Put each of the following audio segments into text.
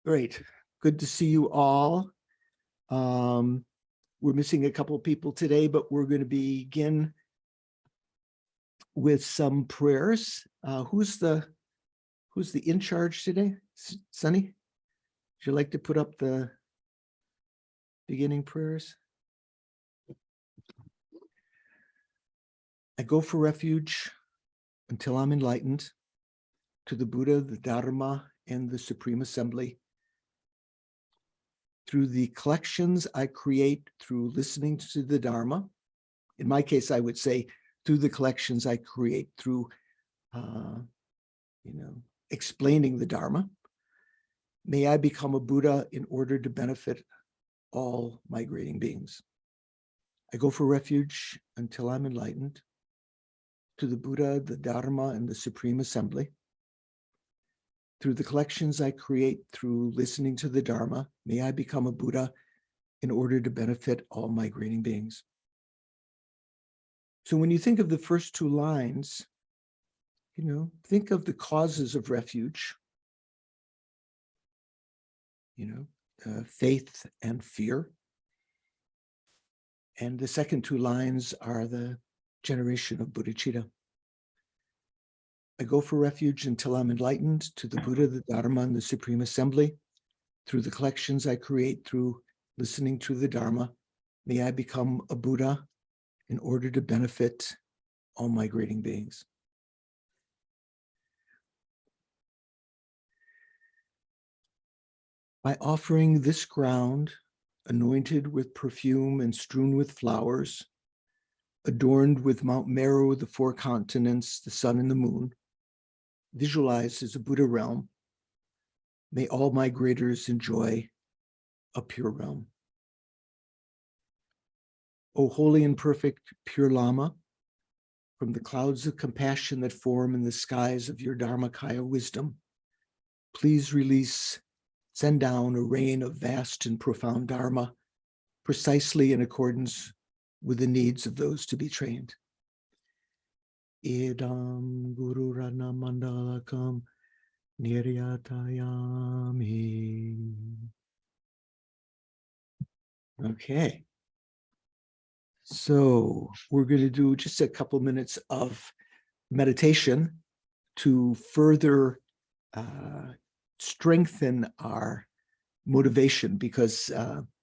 Great. Good to see you all. We're missing a couple of people today, but we're going to begin with some prayers. Who's the in charge today? Sunny? Would you like to put up the beginning prayers? I go for refuge until I'm enlightened to the Buddha, the Dharma, and the Supreme Assembly. Through the collections I create through listening to the Dharma. In my case, I would say through the collections I create through, explaining the Dharma. May I become a Buddha in order to benefit all migrating beings. I go for refuge until I'm enlightened to the Buddha, the Dharma, and the Supreme Assembly. Through the collections I create through listening to the Dharma, may I become a Buddha in order to benefit all migrating beings. So when you think of the first two lines, think of the causes of refuge, faith and fear. And the second two lines are the generation of bodhicitta. I go for refuge until I'm enlightened to the Buddha, the Dharma, and the Supreme Assembly. Through the collections I create through listening to the Dharma, may I become a Buddha in order to benefit all migrating beings. By offering this ground, anointed with perfume and strewn with flowers, adorned with Mount Meru, the four continents, the sun and the moon, visualized as a Buddha realm, may all migrators enjoy a pure realm. O holy and perfect pure Lama, from the clouds of compassion that form in the skies of your Dharmakaya wisdom, please send down a rain of vast and profound Dharma, precisely in accordance with the needs of those to be trained. Idam Guru Rana Mandalakam Niryatayami. Okay. So we're going to do just a couple minutes of meditation to further strengthen our motivation, because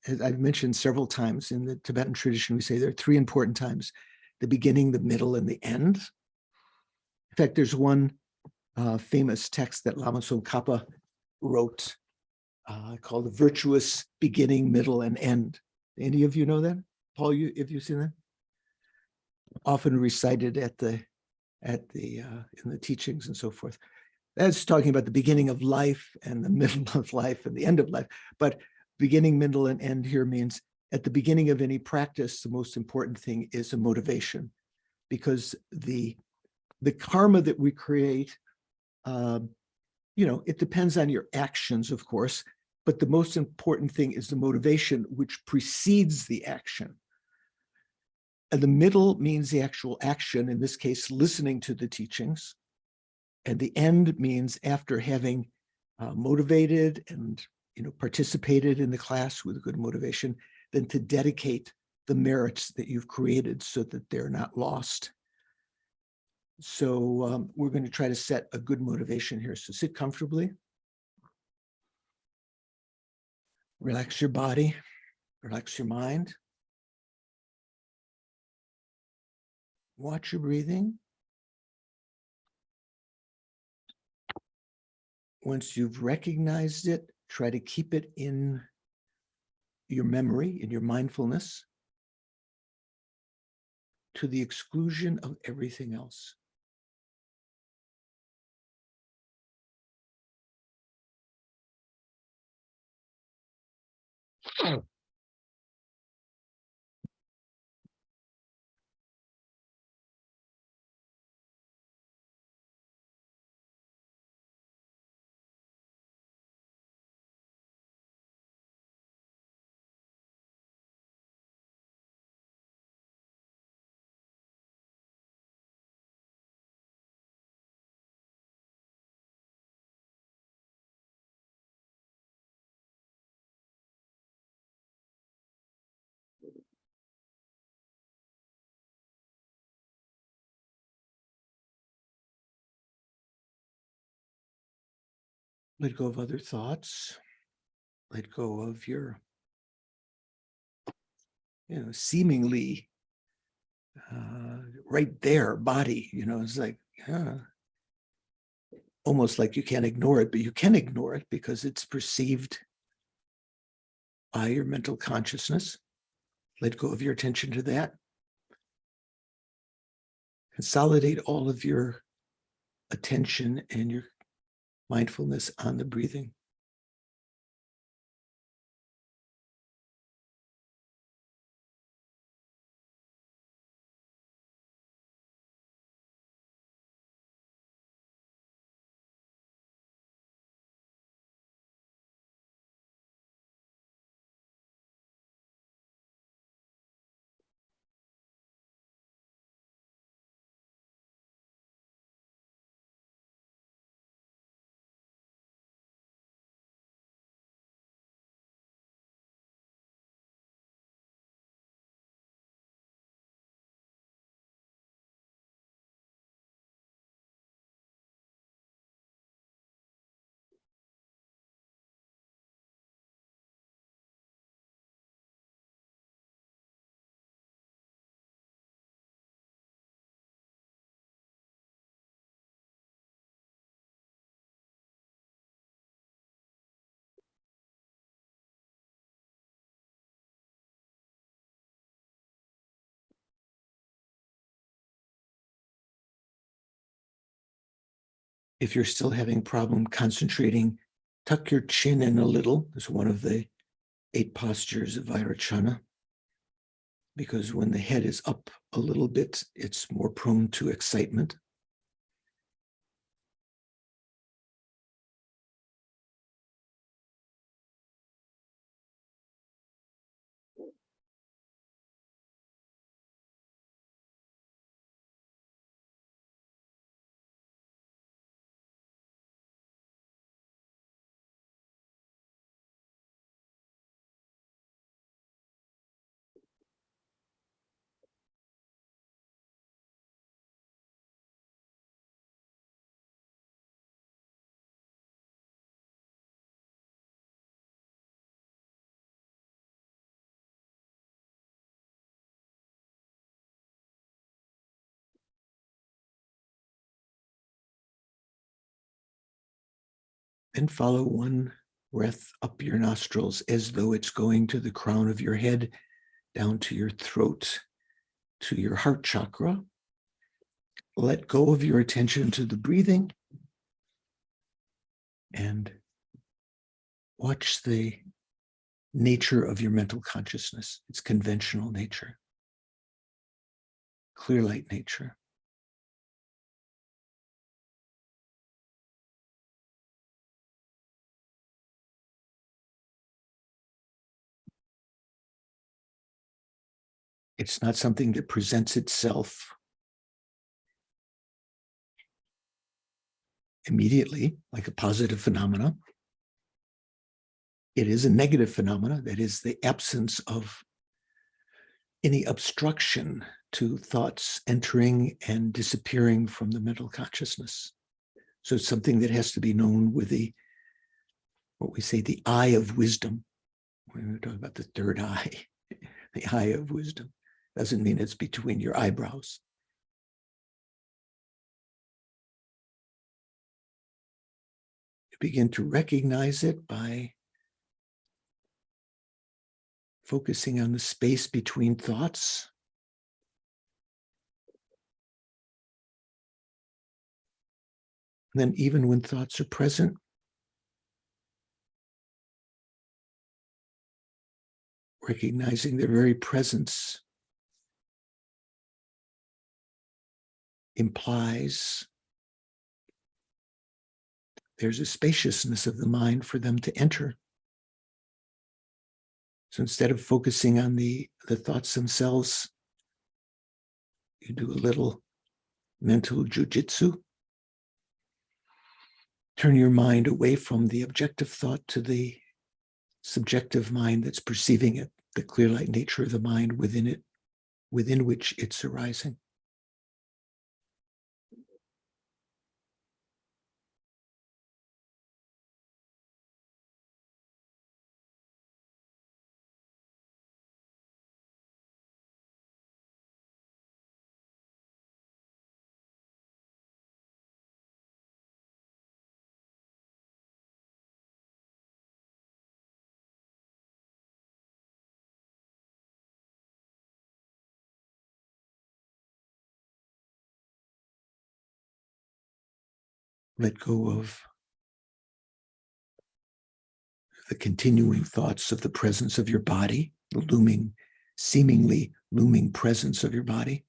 as I've mentioned several times in the Tibetan tradition, we say there are three important times: the beginning, the middle, and the end. In fact, there's one famous text that Lama Khapa wrote called The Virtuous Beginning, Middle, and End. Any of you know that? Paul, have you seen that? Often recited in the teachings and so forth. That's talking about the beginning of life and the middle of life and the end of life. But beginning, middle, and end here means at the beginning of any practice, the most important thing is a motivation, because the karma that we create, it depends on your actions, of course, but the most important thing is the motivation which precedes the action. And the middle means the actual action, in this case, listening to the teachings. And the end means after having motivated and participated in the class with good motivation, then to dedicate the merits that you've created so that they're not lost. So we're going to try to set a good motivation here. So sit comfortably. Relax your body. Relax your mind. Watch your breathing. Once you've recognized it, try to keep it in your memory, in your mindfulness, to the exclusion of everything else. Let go of other thoughts. Let go of your, seemingly right there body. It's like, almost like you can't ignore it, but you can ignore it because it's perceived by your mental consciousness. Let go of your attention to that. Consolidate all of your attention and your mindfulness on the breathing. If you're still having problem concentrating, tuck your chin in a little. It's one of the 8 postures of Vairocana, because when the head is up a little bit, it's more prone to excitement. Then follow one breath up your nostrils as though it's going to the crown of your head, down to your throat, to your heart chakra. Let go of your attention to the breathing and watch the nature of your mental consciousness, its conventional nature, clear light nature. It's not something that presents itself immediately like a positive phenomena. It is a negative phenomena, that is the absence of any obstruction to thoughts entering and disappearing from the mental consciousness. So it's something that has to be known with what we say, the eye of wisdom. When we talk about the third eye, the eye of wisdom doesn't mean it's between your eyebrows. You begin to recognize it by focusing on the space between thoughts. And then even when thoughts are present, recognizing their very presence implies there's a spaciousness of the mind for them to enter. So instead of focusing on the thoughts themselves, you do a little mental jujitsu. Turn your mind away from the objective thought to the subjective mind that's perceiving it, the clear light nature of the mind within it, within which it's arising. Let go of the continuing thoughts of the presence of your body, the looming, seemingly looming presence of your body.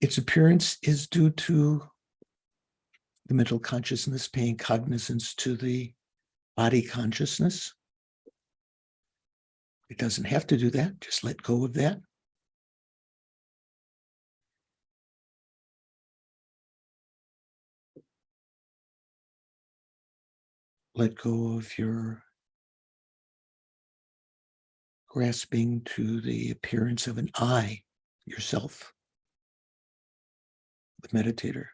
Its appearance is due to the mental consciousness paying cognizance to the body consciousness. It doesn't have to do that. Just let go of that. Let go of your grasping to the appearance of an I, yourself, the meditator.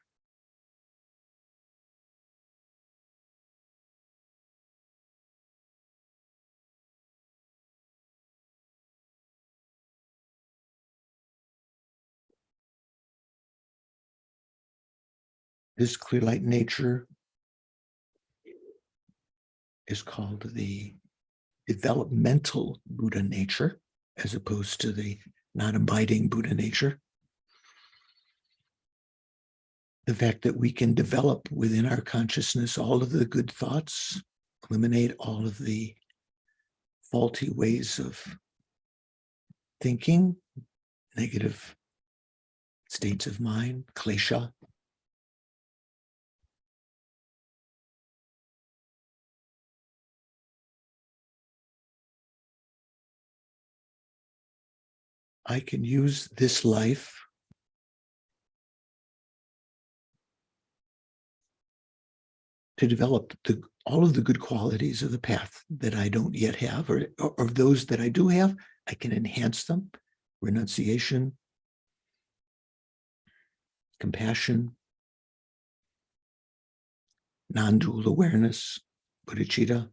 This clear light nature is called the developmental Buddha nature, as opposed to the non-abiding Buddha nature. The fact that we can develop within our consciousness all of the good thoughts, eliminate all of the faulty ways of thinking, negative states of mind, klesha. I can use this life to develop all of the good qualities of the path that I don't yet have, or those that I do have, I can enhance them. Renunciation, compassion, non-dual awareness, bodhicitta.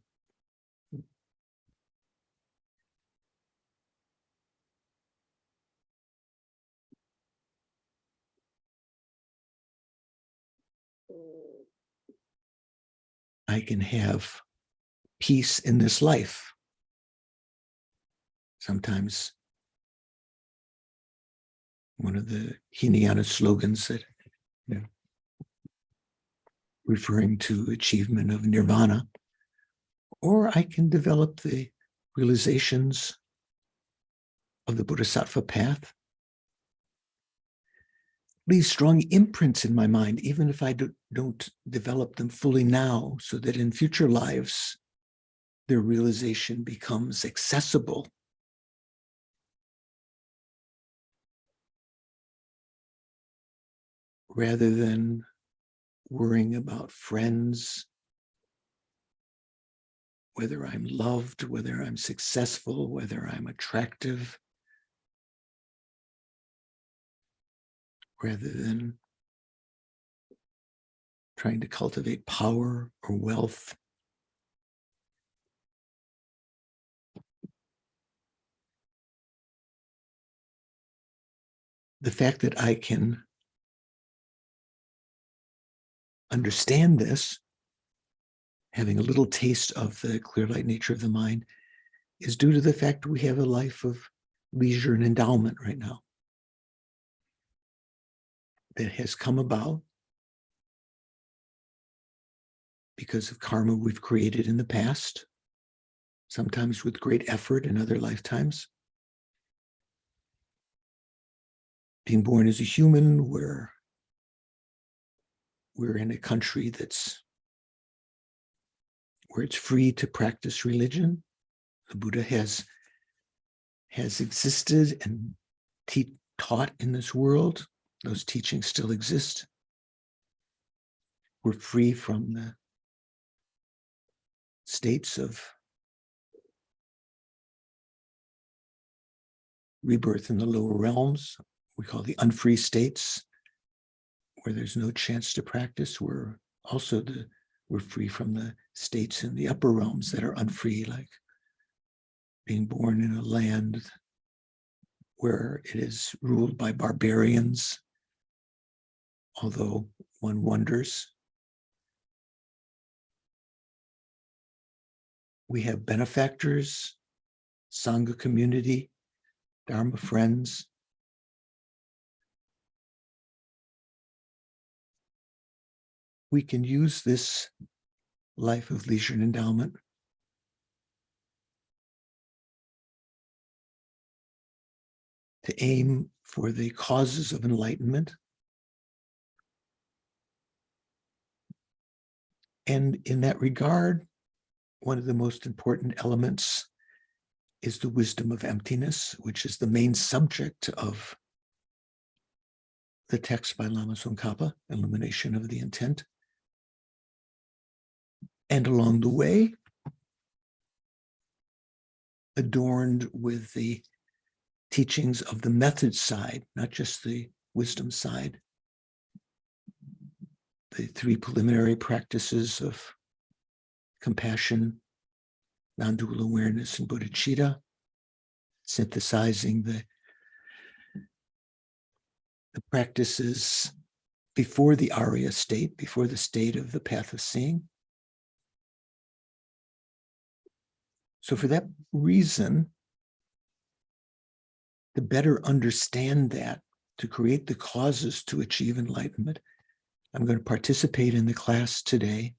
I can have peace in this life. Sometimes one of the Hinayana slogans that, referring to achievement of nirvana, or I can develop the realizations of the Bodhisattva path, leave strong imprints in my mind, even if I don't develop them fully now, so that in future lives, their realization becomes accessible. Rather than worrying about friends, whether I'm loved, whether I'm successful, whether I'm attractive, rather than trying to cultivate power or wealth. The fact that I can understand this, having a little taste of the clear light nature of the mind, is due to the fact we have a life of leisure and endowment right now that has come about because of karma we've created in the past, sometimes with great effort in other lifetimes. Being born as a human, we're in a country where it's free to practice religion. The Buddha has existed and taught in this world. Those teachings still exist. We're free from the states of rebirth in the lower realms, we call the unfree states, where there's no chance to practice. We're free from the states in the upper realms that are unfree, like being born in a land where it is ruled by barbarians, although one wonders. We have benefactors, Sangha community, Dharma friends. we can use this life of leisure and endowment to aim for the causes of enlightenment. And in that regard, one of the most important elements is the wisdom of emptiness, which is the main subject of the text by Lama Khapa, Illumination of the Intent. And along the way, adorned with the teachings of the method side, not just the wisdom side, the three preliminary practices of compassion, non-dual awareness, and bodhicitta, synthesizing the practices before the Arya state, before the state of the path of seeing. So for that reason, to better understand that, to create the causes to achieve enlightenment, I'm going to participate in the class today,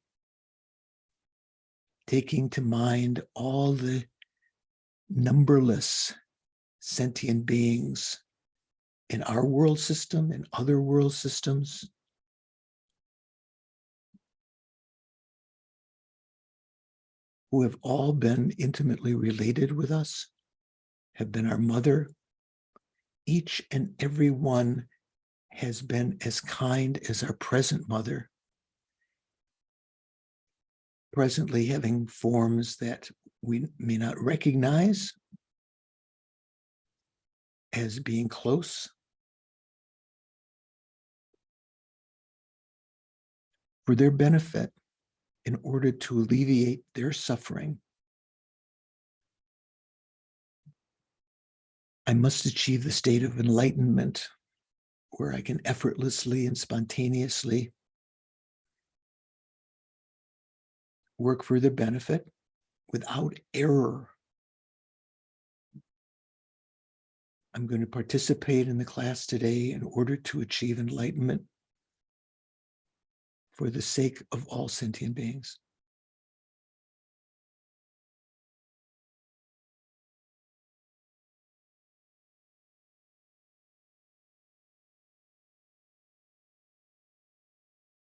taking to mind all the numberless sentient beings in our world system and other world systems, who have all been intimately related with us, have been our mother. Each and every one has been as kind as our present mother, presently having forms that we may not recognize as being close. For their benefit, in order to alleviate their suffering, I must achieve the state of enlightenment where I can effortlessly and spontaneously work for their benefit without error. I'm going to participate in the class today in order to achieve enlightenment for the sake of all sentient beings.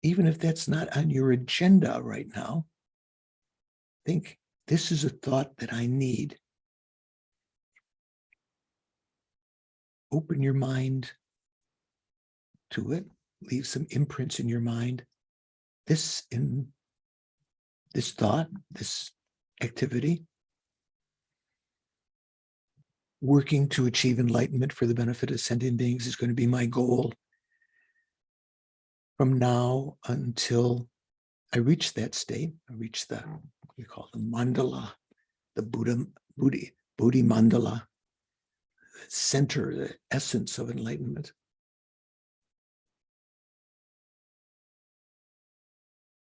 Even if that's not on your agenda right now, think, this is a thought that I need. Open your mind to it. Leave some imprints in your mind. This thought, this activity, working to achieve enlightenment for the benefit of sentient beings is going to be my goal from now until I reach that state. I reach the, we call the mandala, the Bodhi mandala, the center, the essence of enlightenment.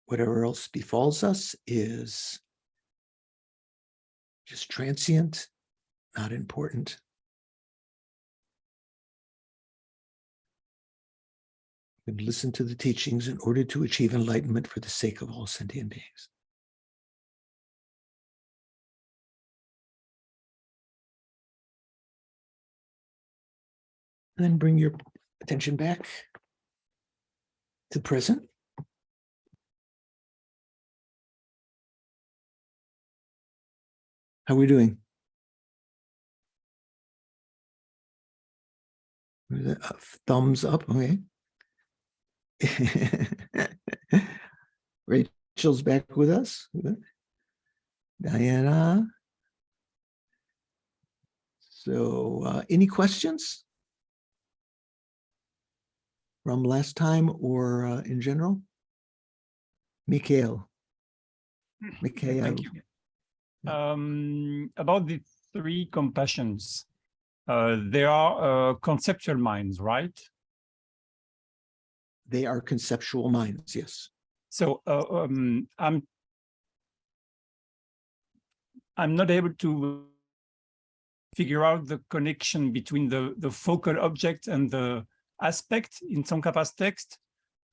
Whatever else befalls us is just transient, not important. And listen to the teachings in order to achieve enlightenment for the sake of all sentient beings. And then bring your attention back to the present. How are we doing? Thumbs up, okay. Rachel's back with us. Diana. So any questions from last time or in general? Mikhail. Thank you. About the three compassions, they are conceptual minds, right? They are conceptual minds, yes. So I'm not able to figure out the connection between the focal object and the aspect in Tsong Khapa's text.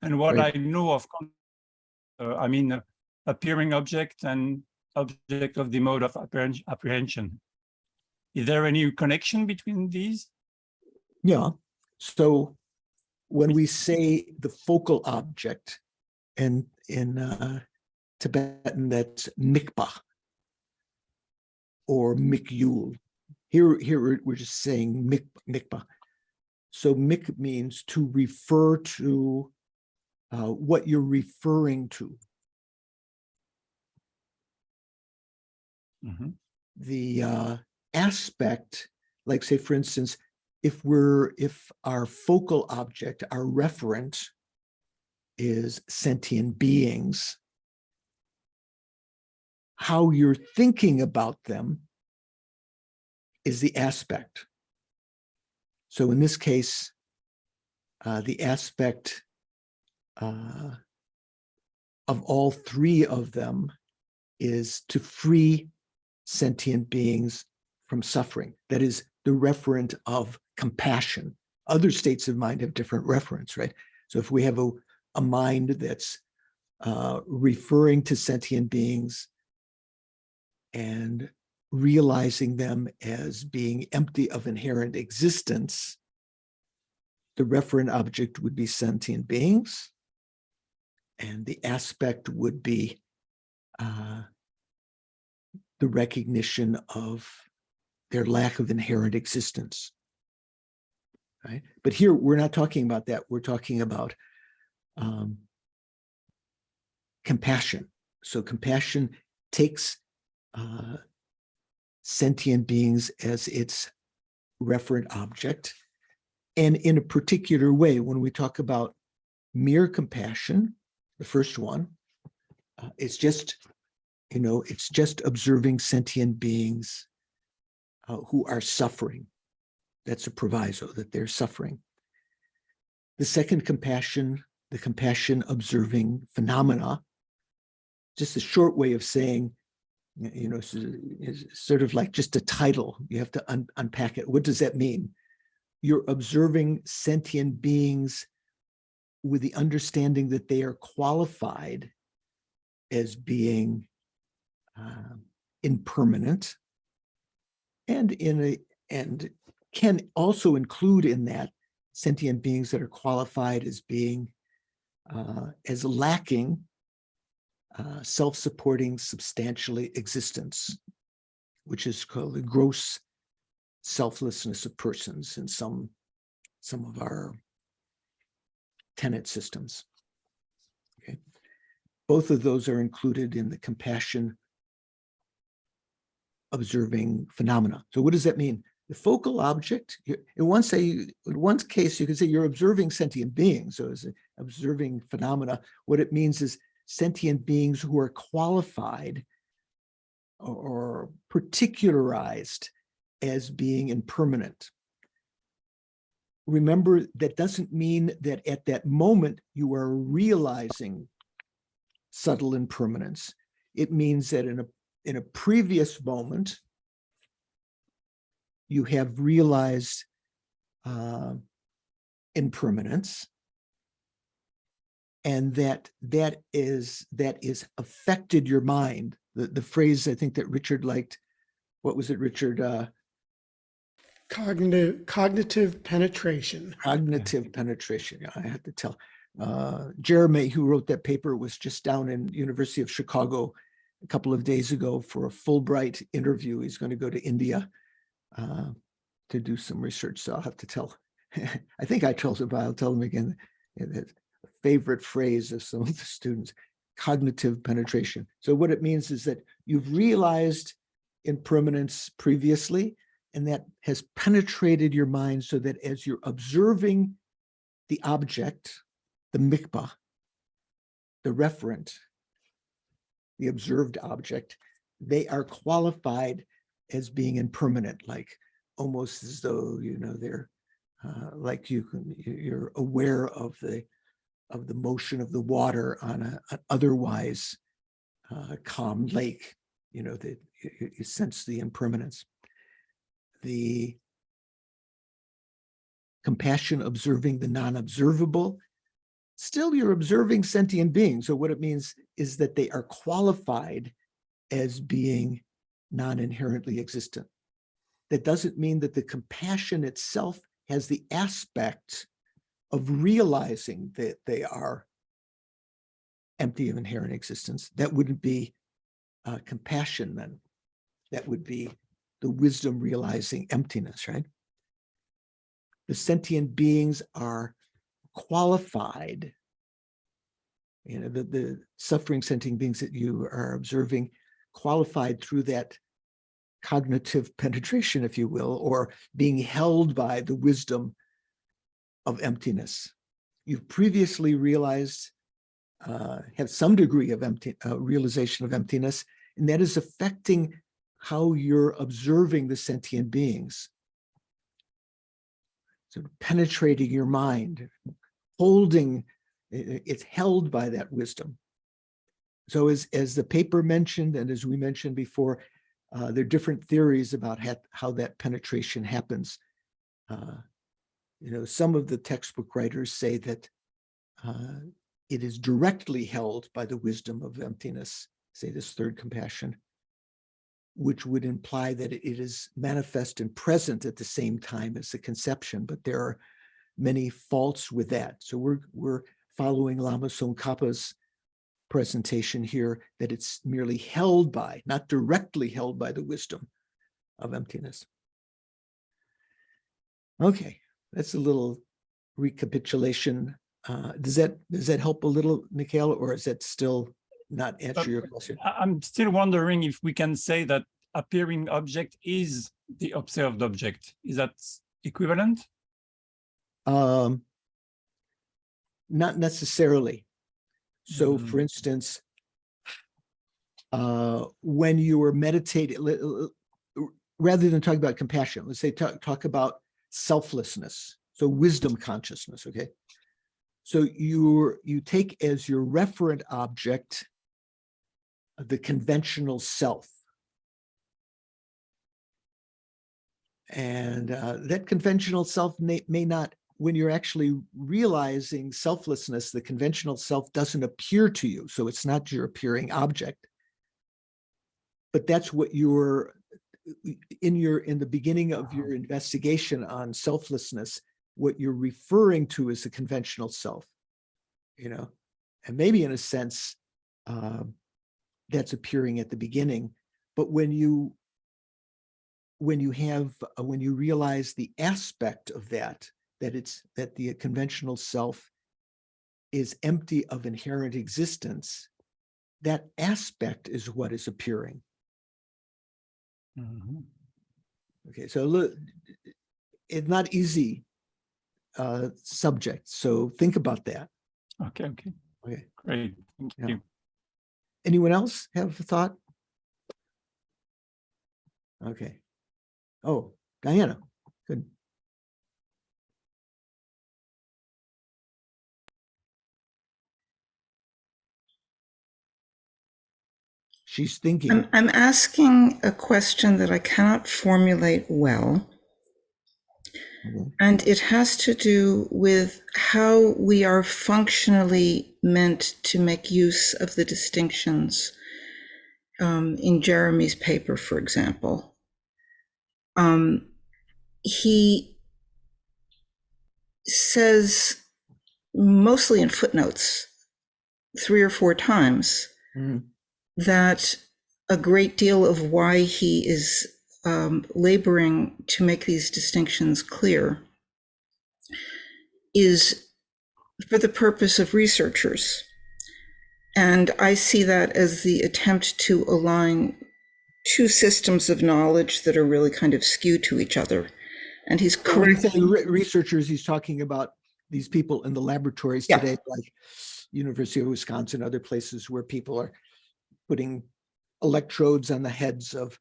And what Right. I know of appearing object and object of the mode of apprehension. Is there any connection between these? Yeah. So when we say the focal object, and in Tibetan, that's mikpa or mikyul. Here we're just saying mikpa. So mik means to refer to what you're referring to. Mm-hmm. The aspect, like say, for instance, if our focal object, our referent, is sentient beings, how you're thinking about them is the aspect. So in this case, the aspect of all three of them is to free sentient beings from suffering. That is the referent of compassion. Other states of mind have different referents, right? So if we have a mind that's referring to sentient beings and realizing them as being empty of inherent existence, the referent object would be sentient beings, and the aspect would be the recognition of their lack of inherent existence. Right? But here we're not talking about that. We're talking about compassion. So compassion takes sentient beings as its referent object. And in a particular way, when we talk about mere compassion, the first one, it's just observing sentient beings who are suffering. That's a proviso, that they're suffering. The second compassion, the compassion observing phenomena, just a short way of saying, is sort of like just a title. You have to unpack it. What does that mean? You're observing sentient beings with the understanding that they are qualified as being impermanent, and can also include in that sentient beings that are qualified as being as lacking self-supporting substantially existence, which is called the gross selflessness of persons in some of our tenet systems. Okay, both of those are included in the compassion observing phenomena. So what does that mean? The focal object, in one case, you could say you're observing sentient beings. So as observing phenomena, what it means is sentient beings who are qualified or particularized as being impermanent. Remember, that doesn't mean that at that moment you are realizing subtle impermanence. It means that in a previous moment, you have realized impermanence, and that is affected your mind. The phrase I think that Richard liked, what was it, Richard? Cognitive penetration. Cognitive penetration. I had to tell. Jeremy, who wrote that paper, was just down in University of Chicago a couple of days ago for a Fulbright interview. He's going to go to India to do some research. So I'll have to tell. I think I told him, but I'll tell him again. That favorite phrase of some of the students, cognitive penetration. So what it means is that you've realized impermanence previously, and that has penetrated your mind so that as you're observing the object, the mikpa, the referent, the observed object, they are qualified as being impermanent, like almost as though, they're like you're aware of the motion of the water on an otherwise calm lake, that you sense the impermanence. The compassion observing the non-observable still you're observing sentient beings. So what it means is that they are qualified as being non-inherently existent. That doesn't mean that the compassion itself has the aspect of realizing that they are empty of inherent existence. That wouldn't be compassion then. That would be the wisdom realizing emptiness, right? The sentient beings are qualified. You know, the suffering sentient beings that you are observing qualified through that cognitive penetration, if you will, or being held by the wisdom of emptiness. You've previously realized, have some degree of realization of emptiness, and that is affecting how you're observing the sentient beings. So penetrating your mind, holding, it's held by that wisdom. So as the paper mentioned, and as we mentioned before, there are different theories about how that penetration happens. You know, some of the textbook writers say that it is directly held by the wisdom of emptiness, say this third compassion, which would imply that it is manifest and present at the same time as the conception, but there are many faults with that. So we're following Lama Tsongkhapa's presentation here, that it's merely held by, not directly held by the wisdom of emptiness. Okay, that's a little recapitulation. Does that help a little, Mikhail, or is that still not answer your question? I'm still wondering if we can say that appearing object is the observed object. Is that equivalent? Not necessarily. So, for instance, when you are meditating, rather than talking about compassion, let's say talk about selflessness. So wisdom consciousness, okay? So you take as your referent object the conventional self. And that conventional self may not, when you're actually realizing selflessness, the conventional self doesn't appear to you. So it's not your appearing object. But that's what you're in the beginning of your investigation on selflessness, what you're referring to is the conventional self, you know, and maybe in a sense that's appearing at the beginning. But when you realize the aspect of that the conventional self is empty of inherent existence, that aspect is what is appearing. Mm-hmm. Okay, so look, it's not easy subject. So think about that. Okay. Okay. Great. Thank you. Anyone else have a thought? Okay. Oh, Diana. Good. She's thinking. I'm asking a question that I cannot formulate well. Mhm. And it has to do with how we are functionally meant to make use of the distinctions. In Jeremy's paper, for example, he says, mostly in footnotes, 3 or 4 times, that a great deal of why he is laboring to make these distinctions clear is for the purpose of researchers. And I see that as the attempt to align 2 systems of knowledge that are really kind of skewed to each other. And he's correct. When you say researchers, he's talking about these people in the laboratories today, like University of Wisconsin, other places where people are putting electrodes on the heads of,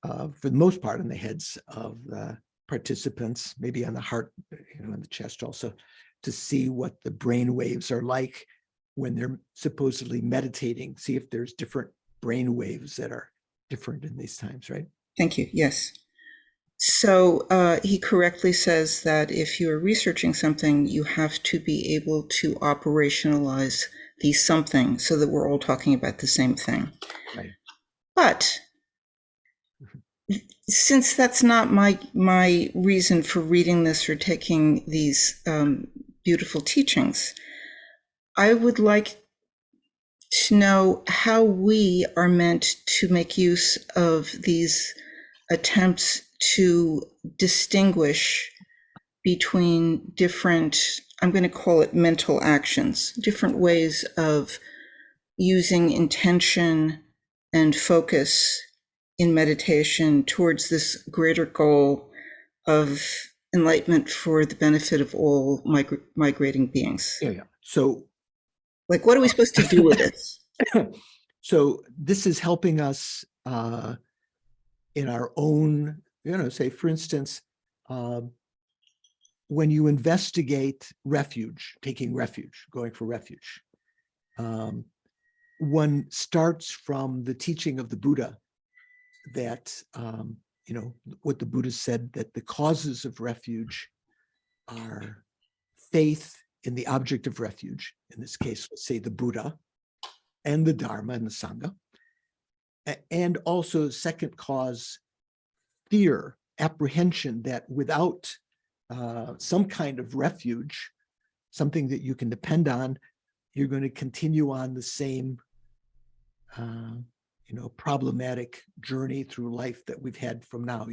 for the most part, on the heads of the participants, maybe on the heart, you know, in the chest also, to see what the brain waves are like when they're supposedly meditating, see if there's different brain waves that are different in these times, right? Thank you. Yes. So he correctly says that if you are researching something, you have to be able to operationalize the something so that we're all talking about the same thing. Right. But since that's not my reason for reading this or taking these beautiful teachings, I would like to know how we are meant to make use of these attempts to distinguish between different, I'm going to call it mental actions, different ways of using intention and focus in meditation towards this greater goal of enlightenment for the benefit of all migrating beings. Yeah. So, Like, what are we supposed to do with this? so this is helping us in our own, say, for instance, when you investigate refuge, taking refuge, going for refuge, one starts from the teaching of the Buddha that, what the Buddha said, that the causes of refuge are faith in the object of refuge, in this case, let's say the Buddha, and the Dharma and the Sangha. And also, second cause, fear, apprehension that without some kind of refuge, something that you can depend on, you're going to continue on the same, problematic journey through life that we've had from now,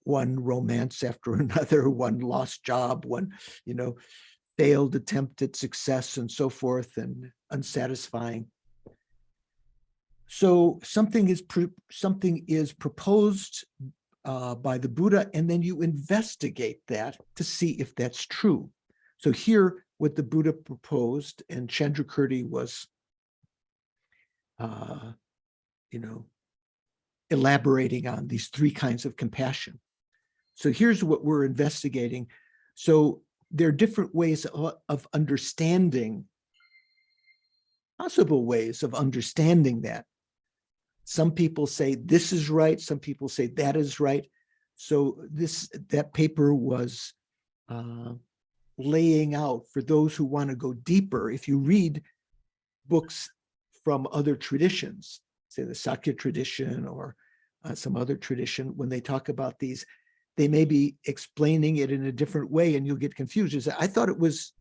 one romance after another, one lost job, one, failed attempt at success and so forth, and unsatisfying. So something is proposed by the Buddha, and then you investigate that to see if that's true. So here, what the Buddha proposed, and Chandrakirti was, elaborating on these three kinds of compassion. So here's what we're investigating. So there are different ways of understanding, possible ways of understanding that. Some people say this is right. Some people say that is right. So that paper was laying out for those who want to go deeper. If you read books from other traditions, say the Sakya tradition or some other tradition, when they talk about these, they may be explaining it in a different way and you'll get confused. You say, I thought it was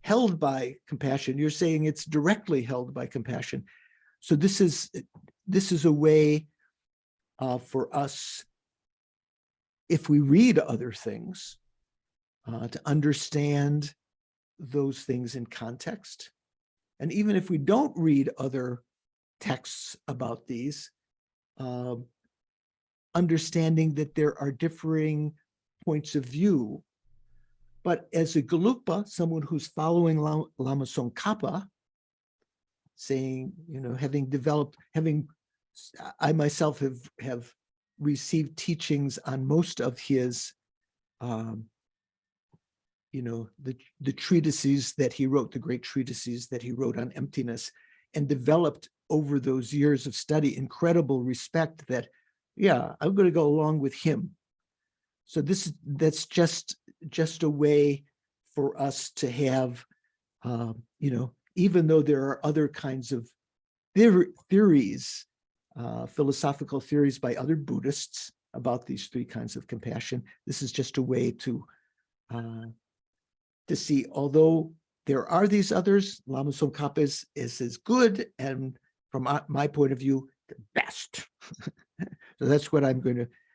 held by compassion. You're saying it's directly held by compassion. So this is a way for us, if we read other things, to understand those things in context. And even if we don't read other texts about these, understanding that there are differing points of view. But as a Gelugpa, someone who's following Lama Tsongkhapa, saying, I myself have received teachings on most of his, the treatises that he wrote, the great treatises that he wrote on emptiness, and developed over those years of study incredible respect that, yeah, I'm going to go along with him. So that's just a way for us to have, even though there are other kinds of theories, philosophical theories by other Buddhists about these three kinds of compassion, this is just a way to see, although there are these others, Lama Tsongkhapa is as good, and from my point of view, the best. So that's what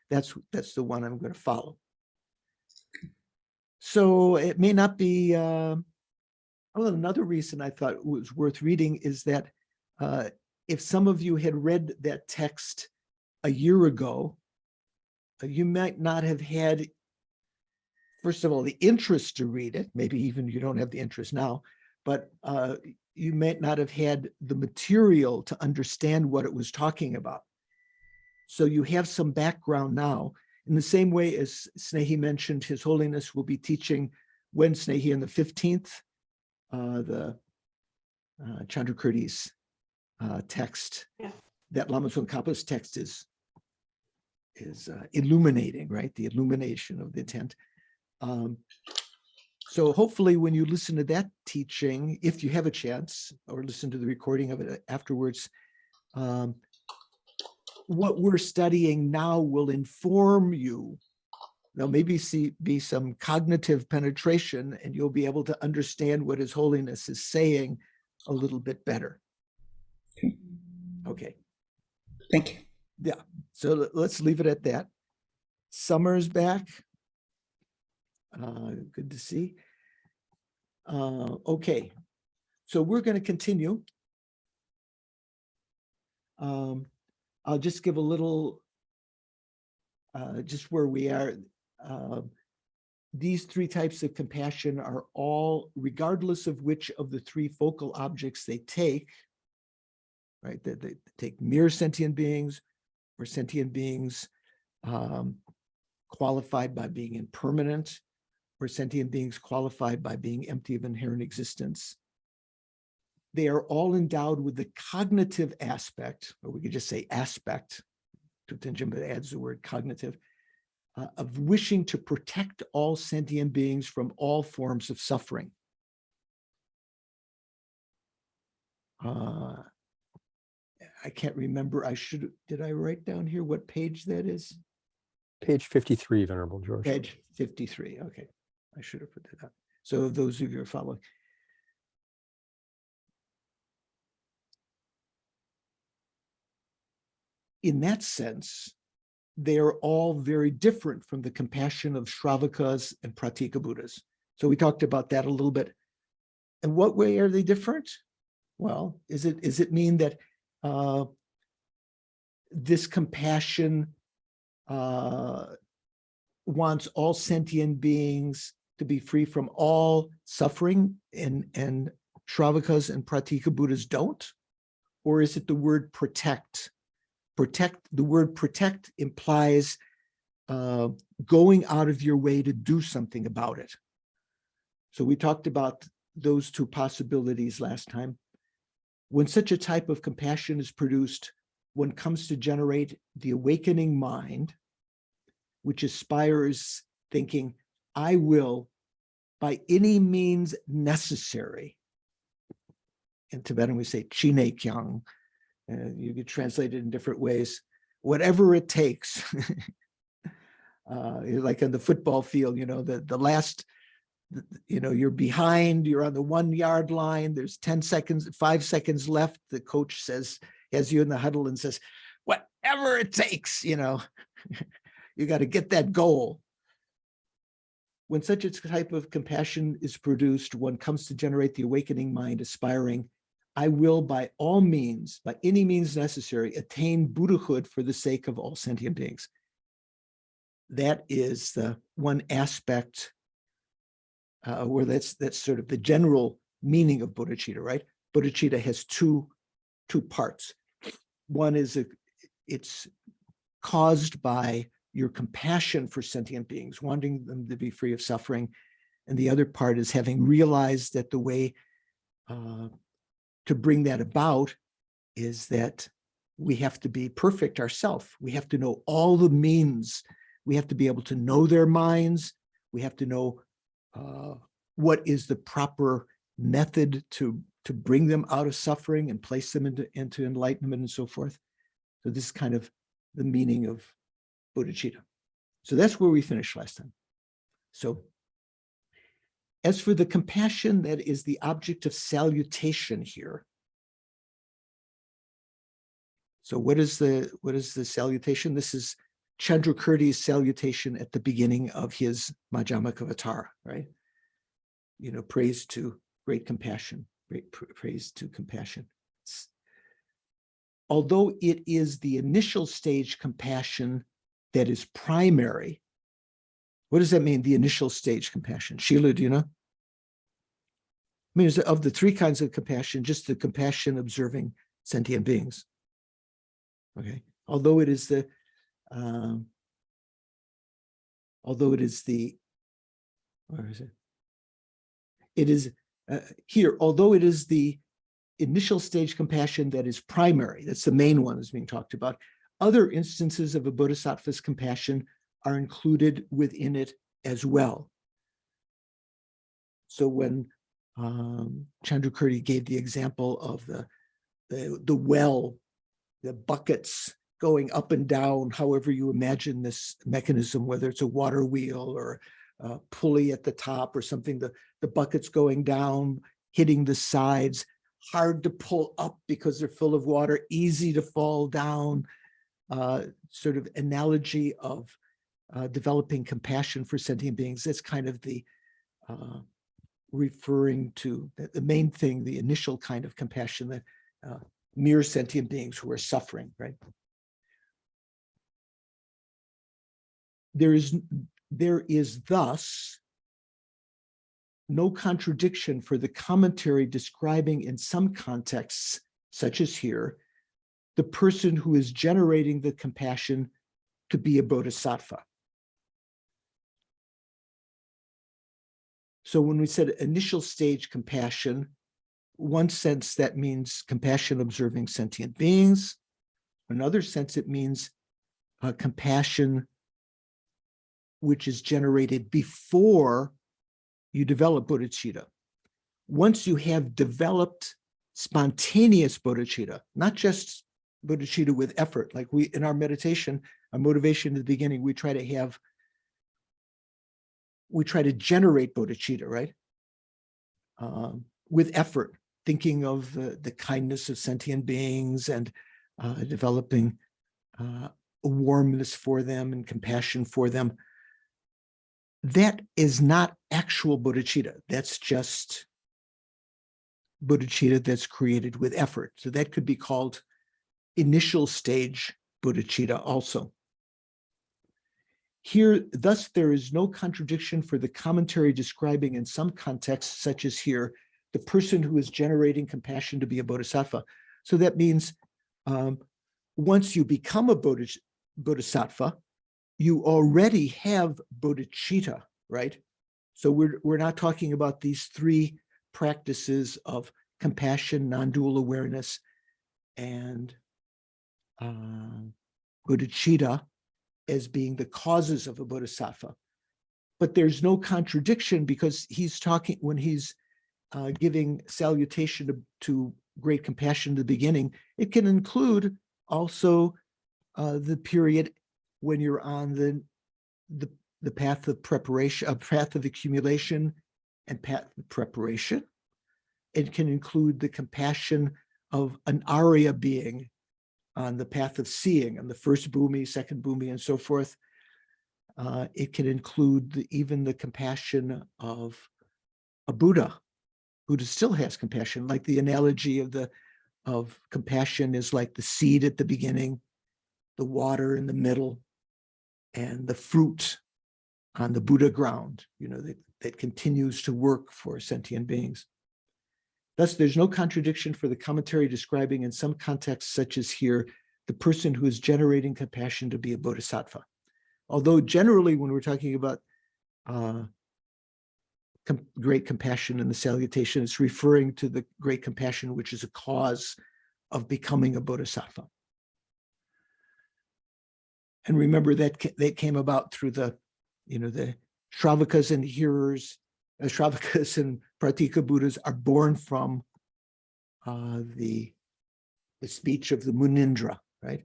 that's the one I'm going to follow. So it may not be, another reason I thought it was worth reading is that if some of you had read that text a year ago, you might not have had, first of all, the interest to read it. Maybe even you don't have the interest now, but you might not have had the material to understand what it was talking about. So you have some background now. In the same way as Snehi mentioned, His Holiness will be teaching Wednesday here on the 15th, the Chandrakirti's text. That Lama Tsongkhapa's text is illuminating, right? The illumination of the intent. So hopefully when you listen to that teaching, if you have a chance, or listen to the recording of it afterwards, what we're studying now will inform you. There'll maybe be some cognitive penetration, and you'll be able to understand what His Holiness is saying a little bit better. Okay. Thank you. Yeah. So let's leave it at that. Summer's back. Good to see. Okay. So we're going to continue. I'll just give a little, just where we are. These three types of compassion are all, regardless of which of the three focal objects they take, right? They take mere sentient beings, or sentient beings qualified by being impermanent, or sentient beings qualified by being empty of inherent existence. They are all endowed with the cognitive aspect, or we could just say aspect, Tutanjimba adds the word cognitive, of wishing to protect all sentient beings from all forms of suffering. I can't remember. Did I write down here what page that is? Page 53, Venerable George. Page 53. Okay. I should have put that up. So those of you who are following. In that sense, they are all very different from the compassion of Shravakas and Pratika Buddhas. So we talked about that a little bit. In what way are they different? Well, is it mean that this compassion wants all sentient beings to be free from all suffering, and Shravakas and Pratika Buddhas don't? Or is it the word protect? The word protect implies going out of your way to do something about it. So we talked about those two possibilities last time. When such a type of compassion is produced, one comes to generate the awakening mind, which aspires thinking, I will, by any means necessary. In Tibetan, we say chine kyang. You could translate it in different ways. Whatever it takes, like on the football field, the last, you're behind, you're on the 1 yard line, there's 5 seconds left. The coach has you in the huddle and says, whatever it takes, you got to get that goal. When such a type of compassion is produced, one comes to generate the awakening mind, aspiring, I will by all means, by any means necessary, attain Buddhahood for the sake of all sentient beings. That is the one aspect where that's sort of the general meaning of bodhicitta, right? Bodhicitta has two parts. One is it's caused by your compassion for sentient beings, wanting them to be free of suffering. And the other part is having realized that the way to bring that about is that we have to be perfect ourselves. We have to know all the means. We have to be able to know their minds. We have to know what is the proper method to bring them out of suffering and place them into enlightenment and so forth. So this is kind of the meaning of bodhicitta. So that's where we finished last time. So as for the compassion that is the object of salutation here. So what is the salutation? This is Chandrakirti's salutation at the beginning of his Madhyamaka avatar, right? Praise to great compassion, praise to compassion. Although it is the initial stage compassion that is primary. What does that mean, the initial stage compassion? Sheila, do you know? I mean, of the three kinds of compassion, just the compassion observing sentient beings. Okay. Although it is the where is it? It is here, although it is the initial stage compassion that is primary, that's the main one that's being talked about. Other instances of a bodhisattva's compassion are included within it as well. So when Chandrakirti gave the example of the well, the buckets going up and down, however you imagine this mechanism, whether it's a water wheel or a pulley at the top or something, the buckets going down, hitting the sides, hard to pull up because they're full of water, easy to fall down, sort of analogy of developing compassion for sentient beings. That's kind of the referring to the main thing, the initial kind of compassion that mere sentient beings who are suffering, right? There is thus no contradiction for the commentary describing in some contexts, such as here, the person who is generating the compassion to be a bodhisattva. So when we said initial stage compassion, one sense that means compassion observing sentient beings. Another sense it means compassion which is generated before you develop bodhicitta. Once you have developed spontaneous bodhicitta, not just bodhicitta with effort, like we in our meditation, our motivation at the beginning, we try to generate bodhicitta, right? With effort, thinking of the kindness of sentient beings and developing a warmness for them and compassion for them. That is not actual bodhicitta. That's just bodhicitta that's created with effort. So that could be called initial stage bodhicitta also. Here, thus, there is no contradiction for the commentary describing in some contexts, such as here, the person who is generating compassion to be a bodhisattva. So that means once you become a bodhisattva, you already have bodhicitta, right? So we're not talking about these three practices of compassion, non-dual awareness, and bodhicitta as being the causes of a bodhisattva. But there's no contradiction because he's talking, when he's giving salutation to great compassion at the beginning, it can include also the period when you're on the path of preparation, path of accumulation and path of preparation. It can include the compassion of an Arya being on the path of seeing, on the first bhumi, second bhumi, and so forth. It can include even the compassion of a Buddha. Buddha still has compassion, like the analogy of compassion is like the seed at the beginning, the water in the middle, and the fruit on the Buddha ground, that continues to work for sentient beings. Thus, there's no contradiction for the commentary describing in some contexts, such as here, the person who is generating compassion to be a bodhisattva. Although generally, when we're talking about great compassion in the salutation, it's referring to the great compassion, which is a cause of becoming a bodhisattva. And remember that came about through the Shravakas and hearers, Shravakas and Pratika Buddhas are born from the speech of the Munindra, right?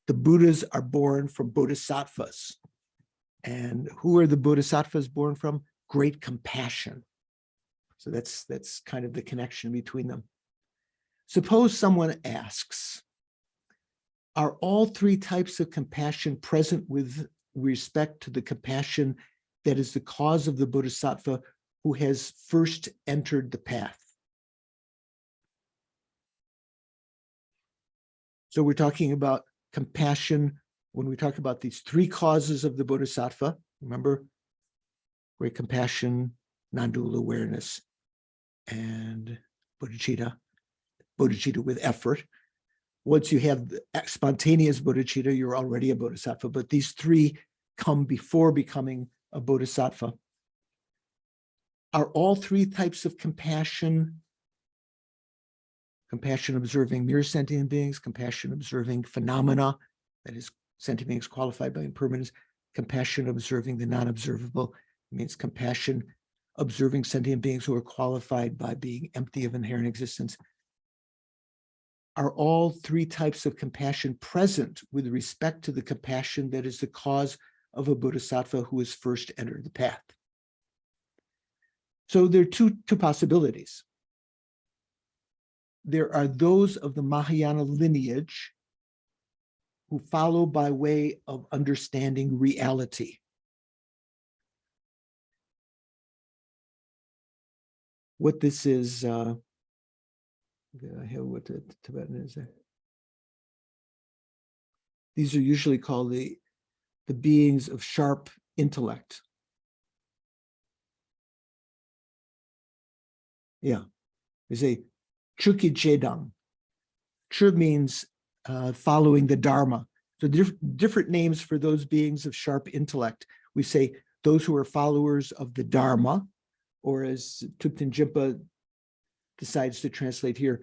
The Buddhas are born from bodhisattvas. And who are the bodhisattvas born from? Great compassion. So that's kind of the connection between them. Suppose someone asks, are all three types of compassion present with respect to the compassion that is the cause of the bodhisattva who has first entered the path? So we're talking about compassion when we talk about these three causes of the bodhisattva. Remember, great compassion, non-dual awareness, and bodhicitta with effort. Once you have spontaneous bodhicitta, you're already a bodhisattva, but these three come before becoming a bodhisattva. Are all three types of compassion observing mere sentient beings, compassion observing phenomena, that is, sentient beings qualified by impermanence. Compassion observing the non-observable means compassion observing sentient beings who are qualified by being empty of inherent existence. Are all three types of compassion present with respect to the compassion that is the cause of a bodhisattva who has first entered the path? So there are two possibilities. There are those of the Mahayana lineage who follow by way of understanding reality. What this is, I have what the Tibetan is there. These are usually called the beings of sharp intellect. Yeah, they say Chuki Jedang. Chu means following the Dharma. So different names for those beings of sharp intellect. We say those who are followers of the Dharma, or as Thupten Jinpa decides to translate here,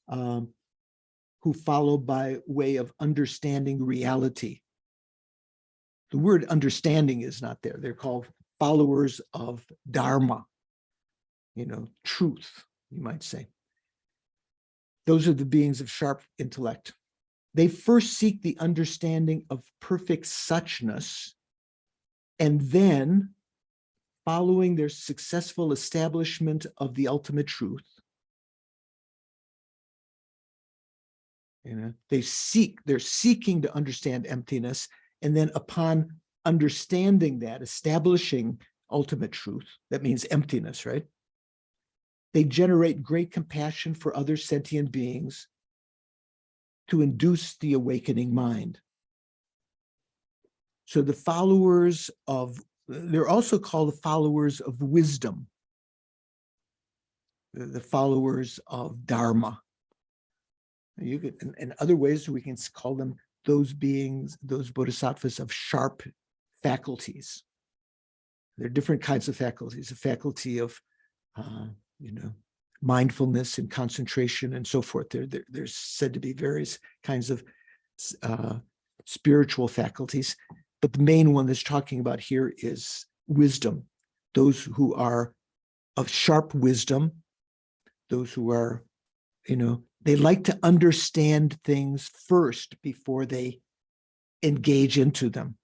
who follow by way of understanding reality. The word understanding is not there. They're called followers of Dharma, truth, you might say. Those are the beings of sharp intellect. They first seek the understanding of perfect suchness, and then, following their successful establishment of the ultimate truth, they're seeking to understand emptiness, and then upon understanding that, establishing ultimate truth, that means emptiness, right? They generate great compassion for other sentient beings to induce the awakening mind. So the followers of, they're also called the followers of wisdom, the followers of Dharma. You could, in other ways, we can call them those beings, those bodhisattvas of sharp faculties. There are different kinds of faculties, a faculty of, mindfulness and concentration and so forth. There's said to be various kinds of spiritual faculties, but the main one that's talking about here is wisdom. Those who are of sharp wisdom, those who are, they like to understand things first before they engage into them.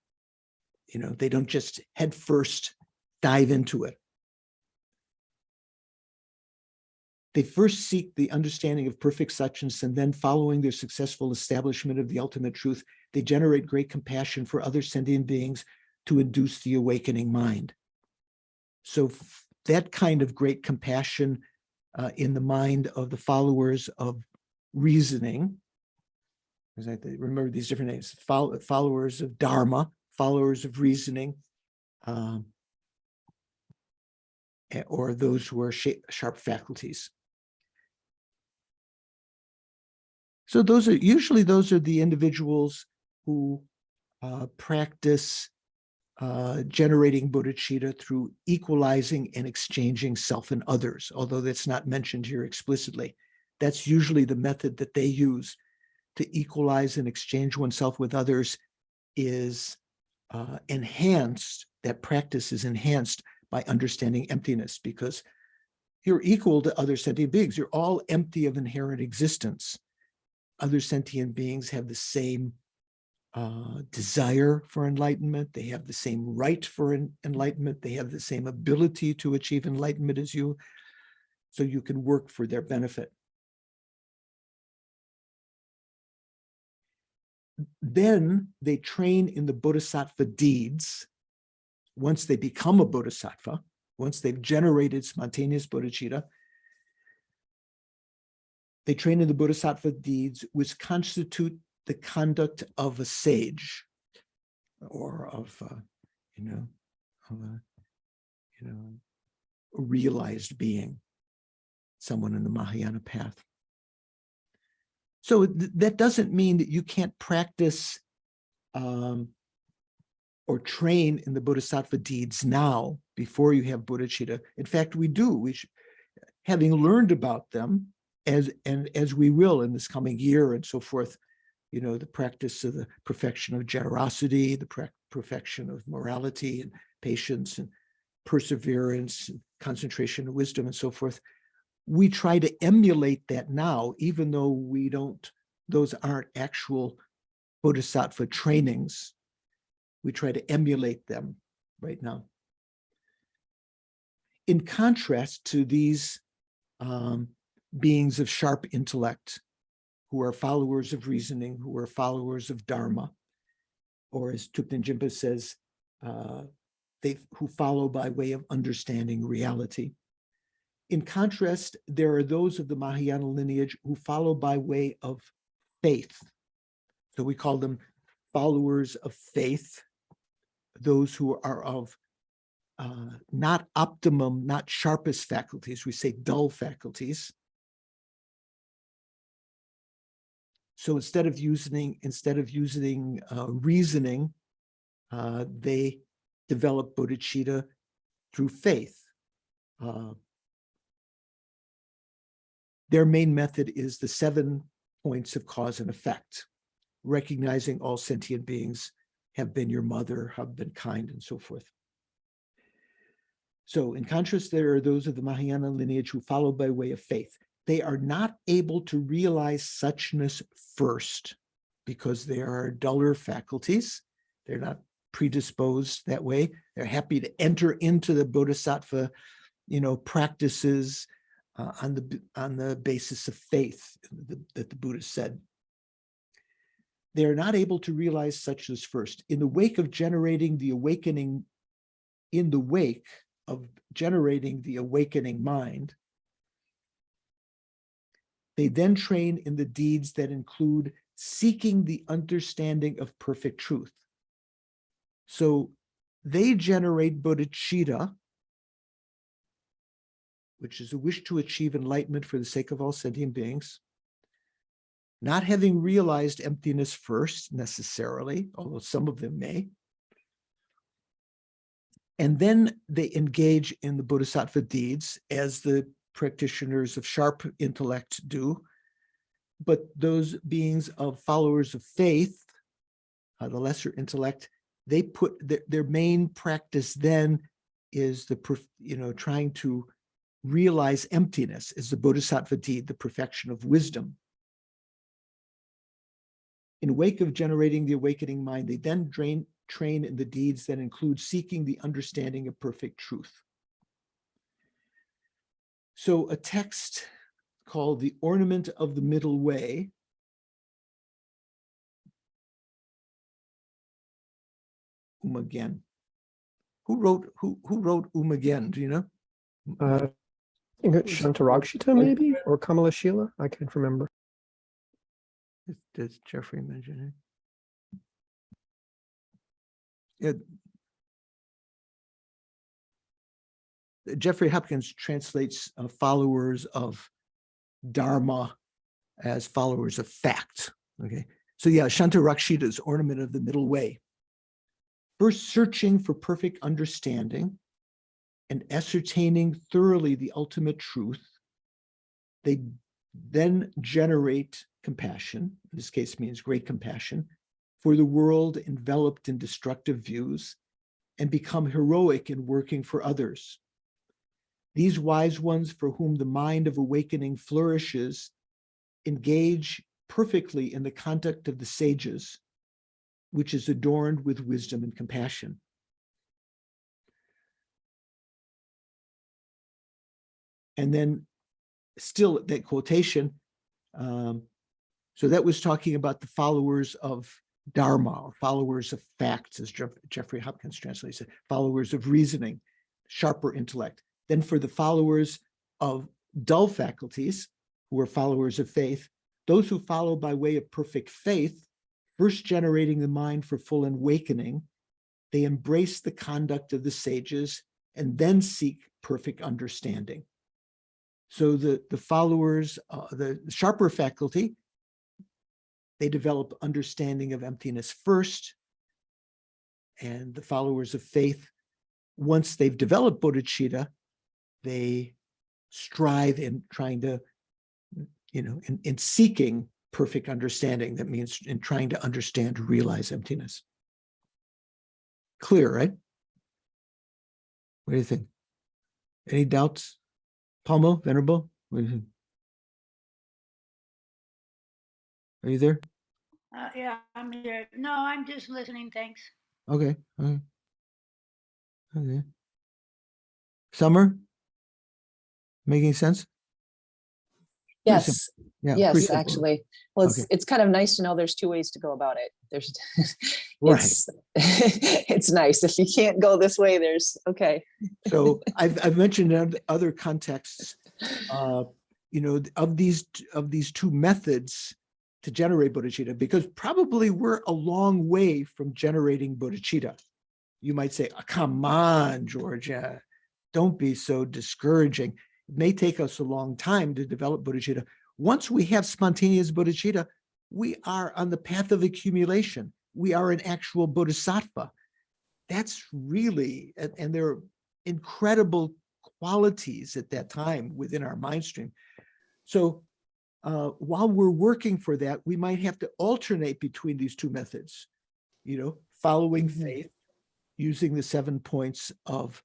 They don't just head first dive into it. They first seek the understanding of perfect suchness, and then, following their successful establishment of the ultimate truth, they generate great compassion for other sentient beings to induce the awakening mind. So that kind of great compassion in the mind of the followers of reasoning, because I remember these different names, followers of Dharma, followers of reasoning, or those who are sharp faculties. So those are the individuals who practice generating bodhicitta through equalizing and exchanging self and others, although that's not mentioned here explicitly. That's usually the method that they use to equalize and exchange oneself with others, is enhanced, that practice is enhanced by understanding emptiness, because you're equal to other sentient beings. You're all empty of inherent existence. Other sentient beings have the same desire for enlightenment. They have the same right for enlightenment. They have the same ability to achieve enlightenment as you. So you can work for their benefit. Then they train in the bodhisattva deeds. Once they become a bodhisattva, once they've generated spontaneous bodhicitta, they train in the bodhisattva deeds which constitute the conduct of a sage, or of a realized being, someone in the Mahayana path. So that doesn't mean that you can't practice or train in the bodhisattva deeds now before you have bodhicitta. In fact, we do. Having learned about them, as we will in this coming year and so forth, the practice of the perfection of generosity, the perfection of morality and patience and perseverance and concentration and wisdom and so forth. We try to emulate that now, even though those aren't actual bodhisattva trainings. We try to emulate them right now. In contrast to these beings of sharp intellect, who are followers of reasoning, who are followers of Dharma, or as Thupten Jinpa says, who follow by way of understanding reality. In contrast, there are those of the Mahayana lineage who follow by way of faith. So we call them followers of faith, those who are of not optimum, not sharpest faculties, we say dull faculties. So instead of using reasoning, they develop bodhicitta through faith. Their main method is the 7 points of cause and effect, recognizing all sentient beings have been your mother, have been kind, and so forth. So in contrast, there are those of the Mahayana lineage who follow by way of faith. They are not able to realize suchness first because they are duller faculties. They're not predisposed that way. They're happy to enter into the bodhisattva, practices on the basis of faith that the Buddha said. They are not able to realize suchness first. In the wake of generating the awakening mind, they then train in the deeds that include seeking the understanding of perfect truth. So they generate bodhicitta, which is a wish to achieve enlightenment for the sake of all sentient beings, not having realized emptiness first necessarily, although some of them may. And then they engage in the bodhisattva deeds as the practitioners of sharp intellect do. But those beings of followers of faith, the lesser intellect, they put their main practice then is trying to realize emptiness is the bodhisattva deed, the perfection of wisdom. In wake of generating the awakening mind, they then train in the deeds that include seeking the understanding of perfect truth. So a text called The Ornament of the Middle Way again. Who wrote again? Do you know? I think it's Shantarakshita maybe, or Kamala Shila. I can't remember. Does Jeffrey mention it? Jeffrey Hopkins translates followers of Dharma as followers of fact. Okay, so yeah, Shantarakshita's Ornament of the Middle Way. First, searching for perfect understanding and ascertaining thoroughly the ultimate truth, they then generate compassion. In this case means great compassion for the world enveloped in destructive views and become heroic in working for others. These wise ones for whom the mind of awakening flourishes engage perfectly in the conduct of the sages, which is adorned with wisdom and compassion. And then still that quotation, so that was talking about the followers of Dharma, or followers of facts, as Jeffrey Hopkins translates it, followers of reasoning, sharper intellect. Then for the followers of dull faculties, who are followers of faith, those who follow by way of perfect faith, first generating the mind for full awakening, they embrace the conduct of the sages and then seek perfect understanding. So the followers, the sharper faculty, they develop understanding of emptiness first, and the followers of faith, once they've developed bodhicitta, they strive in trying to, in seeking perfect understanding. That means in trying to understand, realize emptiness. Clear, right? What do you think? Any doubts? Palmo, Venerable, what do you think? Are you there? Yeah, I'm here. No, I'm just listening. Thanks. Okay. Okay. Okay. Summer? Making sense? Pretty simple. Yes, Yeah. pretty yes, simple. actually. Well, Okay. it's kind of nice to know there's two ways to go about it. There's, Right. it's nice. If you can't go this way, there's, okay. So I've mentioned in other contexts, you know, of these two methods to generate bodhicitta, because probably we're a long way from generating bodhicitta. You might say, oh, come on, Georgia, don't be so discouraging. It may take us a long time to develop bodhicitta. Once we have spontaneous bodhicitta, we are on the path of accumulation. We are an actual bodhisattva. That's really, and there are incredible qualities at that time within our mind stream. So while we're working for that, we might have to alternate between these two methods, you know, following faith, using the 7 points of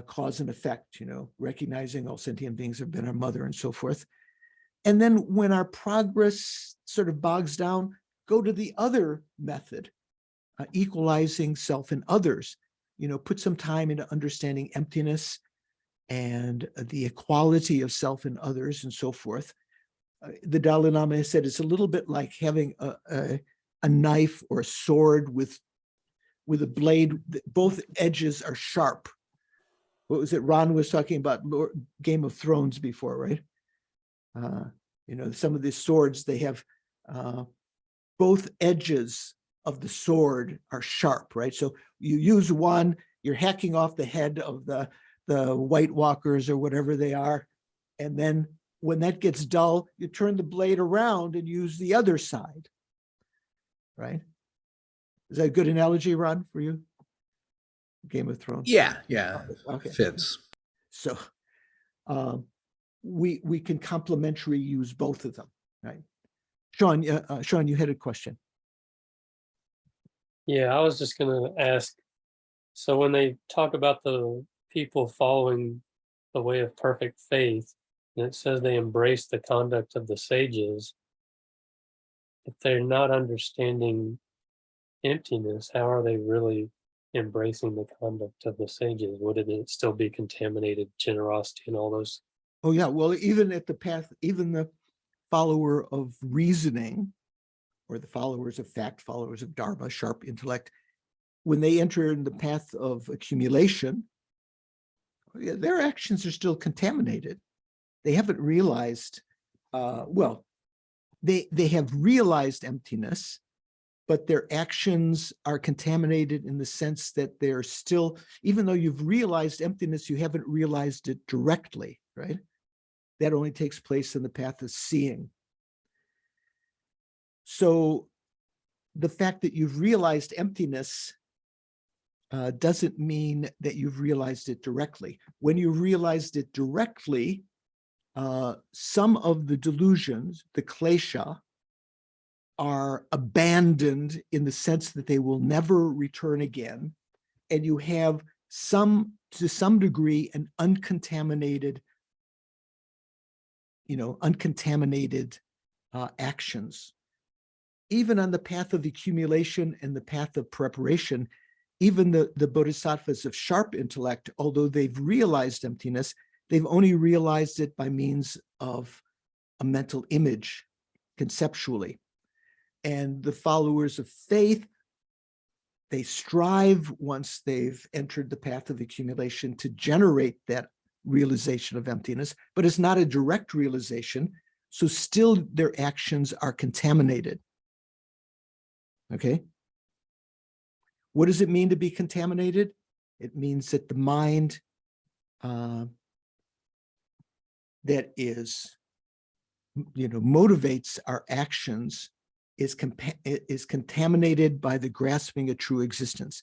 cause and effect, you know, recognizing all sentient beings have been our mother and so forth. And then when our progress sort of bogs down, go to the other method, equalizing self and others, you know, put some time into understanding emptiness and the equality of self and others and so forth. The Dalai Lama has said it's a little bit like having a knife or a sword with a blade. Both edges are sharp. What was it? Ron was talking about Game of Thrones before, right? You know, some of these swords, they have both edges of the sword are sharp, right? So you use one, you're hacking off the head of the White Walkers or whatever they are. And then when that gets dull, you turn the blade around and use the other side, right? Is that a good analogy, Ron, for you? Game of Thrones? Yeah, Okay. fits. So we can complementary use both of them, right? Sean, Sean, you had a question. Yeah, I was just going to ask, so when they talk about the people following the way of perfect faith, and it says they embrace the conduct of the sages, if they're not understanding emptiness, how are they really embracing the conduct of the sages? Wouldn't it still be contaminated generosity and all those? Oh yeah, well, even at the path, even the follower of reasoning, or the followers of fact, followers of dharma, sharp intellect, when they enter in the path of accumulation, their actions are still contaminated. They haven't realized, well, they have realized emptiness, but their actions are contaminated in the sense that they're still, even though you've realized emptiness, you haven't realized it directly, right? That only takes place in the path of seeing. So the fact that you've realized emptiness doesn't mean that you've realized it directly. When you realized it directly, some of the delusions, the klesha, are abandoned in the sense that they will never return again. And you have to some degree, an uncontaminated, uncontaminated actions. Even on the path of accumulation and the path of preparation, even the bodhisattvas of sharp intellect, although they've realized emptiness, they've only realized it by means of a mental image, conceptually. And the followers of faith, they strive, once they've entered the path of accumulation, to generate that realization of emptiness, but it's not a direct realization. So still their actions are contaminated. Okay. What does it mean to be contaminated? It means that the mind that is, motivates our actions is contaminated by the grasping of true existence.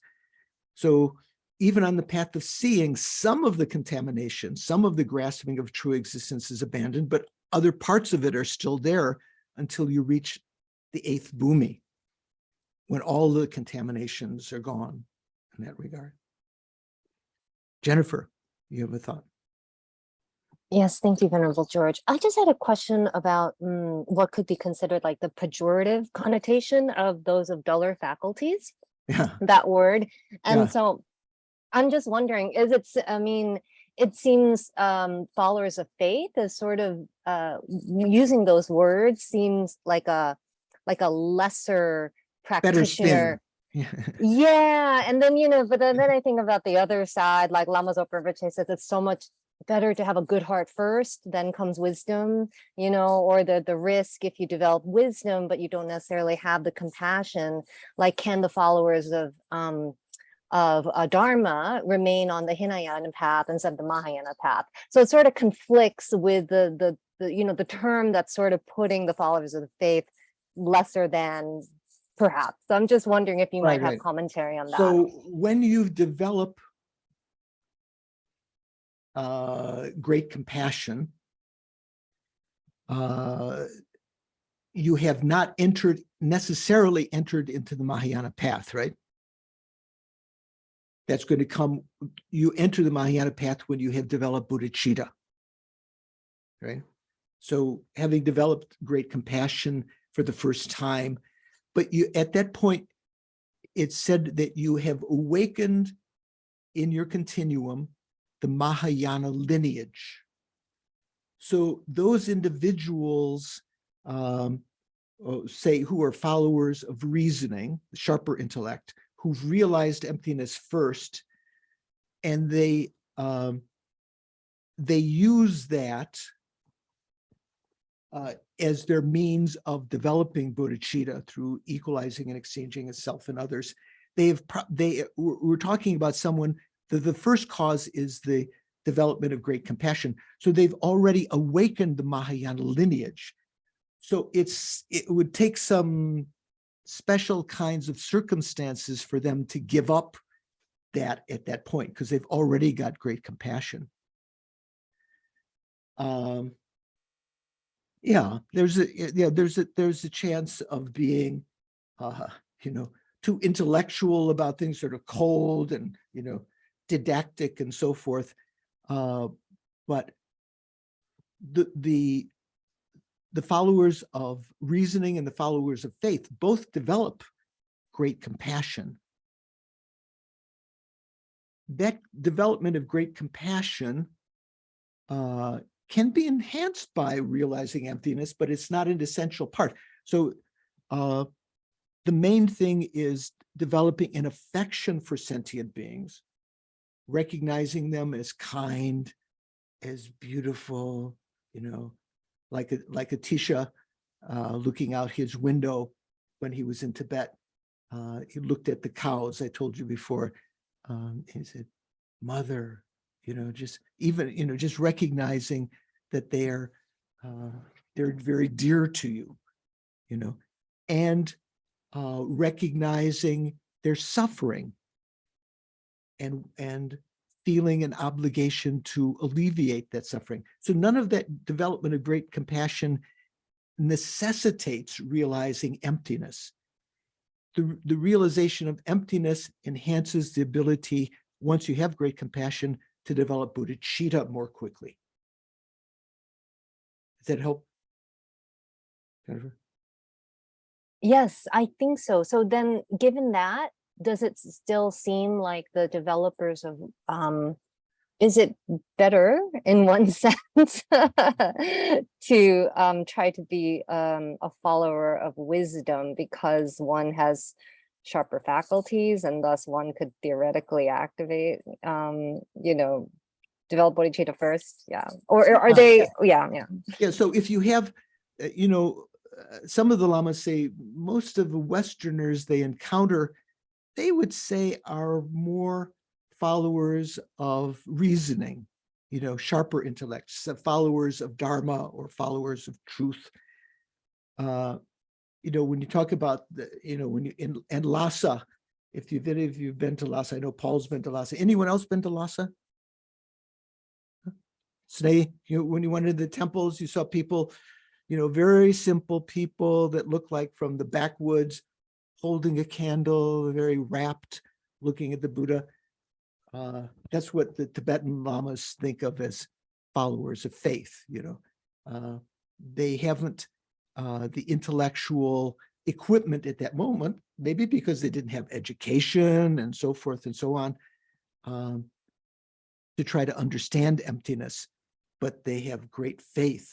So even on the path of seeing, some of the contamination, some of the grasping of true existence is abandoned, but other parts of it are still there. until you reach the 8th bhumi, when all the contaminations are gone in that regard. Jennifer, you have a thought? Yes, thank you, Venerable George. I just had a question about what could be considered like the pejorative connotation of those of duller faculties, Yeah. that word. And Yeah. so I'm just wondering, I mean, it seems followers of faith is sort of using those words seems like a lesser Better spin. practitioner. Yeah, and then but then I think about the other side, like Lama Zopa Rinpoche says, it's so much better to have a good heart first, then comes wisdom, or the risk if you develop wisdom, but you don't necessarily have the compassion. Like, can the followers of Dharma remain on the Hinayana path instead of the Mahayana path? So it sort of conflicts with the term that's sort of putting the followers of the faith lesser than, perhaps. So I'm just wondering if you might have commentary on that. So when you develop great compassion, you have not necessarily entered into the Mahayana path, right? That's going to come, you enter the Mahayana path when you have developed bodhicitta, right? So having developed great compassion for the first time, but you, at that point, it's said that you have awakened in your continuum the Mahayana lineage. So those individuals, say, who are followers of reasoning, sharper intellect, who've realized emptiness first, and they use that as their means of developing bodhicitta through equalizing and exchanging of self and others. We're talking about someone, the first cause is the development of great compassion. So they've already awakened the Mahayana lineage. So it would take some special kinds of circumstances for them to give up that at that point, because they've already got great compassion. Yeah, there's a chance of being, too intellectual about things, sort of cold and, didactic and so forth. But the followers of reasoning and the followers of faith both develop great compassion. That development of great compassion can be enhanced by realizing emptiness, but it's not an essential part. So the main thing is developing an affection for sentient beings, recognizing them as kind, as beautiful, like a Tisha looking out his window when he was in Tibet. He looked at the cows, I told you before. He said, "Mother," just recognizing that they're very dear to you, and recognizing their suffering and feeling an obligation to alleviate that suffering. So none of that development of great compassion necessitates realizing emptiness. The realization of emptiness enhances the ability, once you have great compassion, to develop bodhicitta more quickly. Does that help, Jennifer? Yes, I think so. So then, given that, does it still seem like the developers of is it better in one sense to try to be a follower of wisdom because one has sharper faculties and thus one could theoretically activate, develop bodhicitta first? Yeah. Or are they, yeah. So if you have, some of the lamas say most of the Westerners they encounter, they would say are more followers of reasoning, sharper intellects, followers of Dharma or followers of truth. When you talk about when you in Lhasa, if you've been to Lhasa, I know Paul's been to Lhasa. Anyone else been to Lhasa? Sneh, when you went into the temples, you saw people, very simple people that look like from the backwoods, holding a candle, very rapt, looking at the Buddha. That's what the Tibetan Lamas think of as followers of faith. They haven't the intellectual equipment at that moment, maybe because they didn't have education and so forth and so on, to try to understand emptiness, but they have great faith.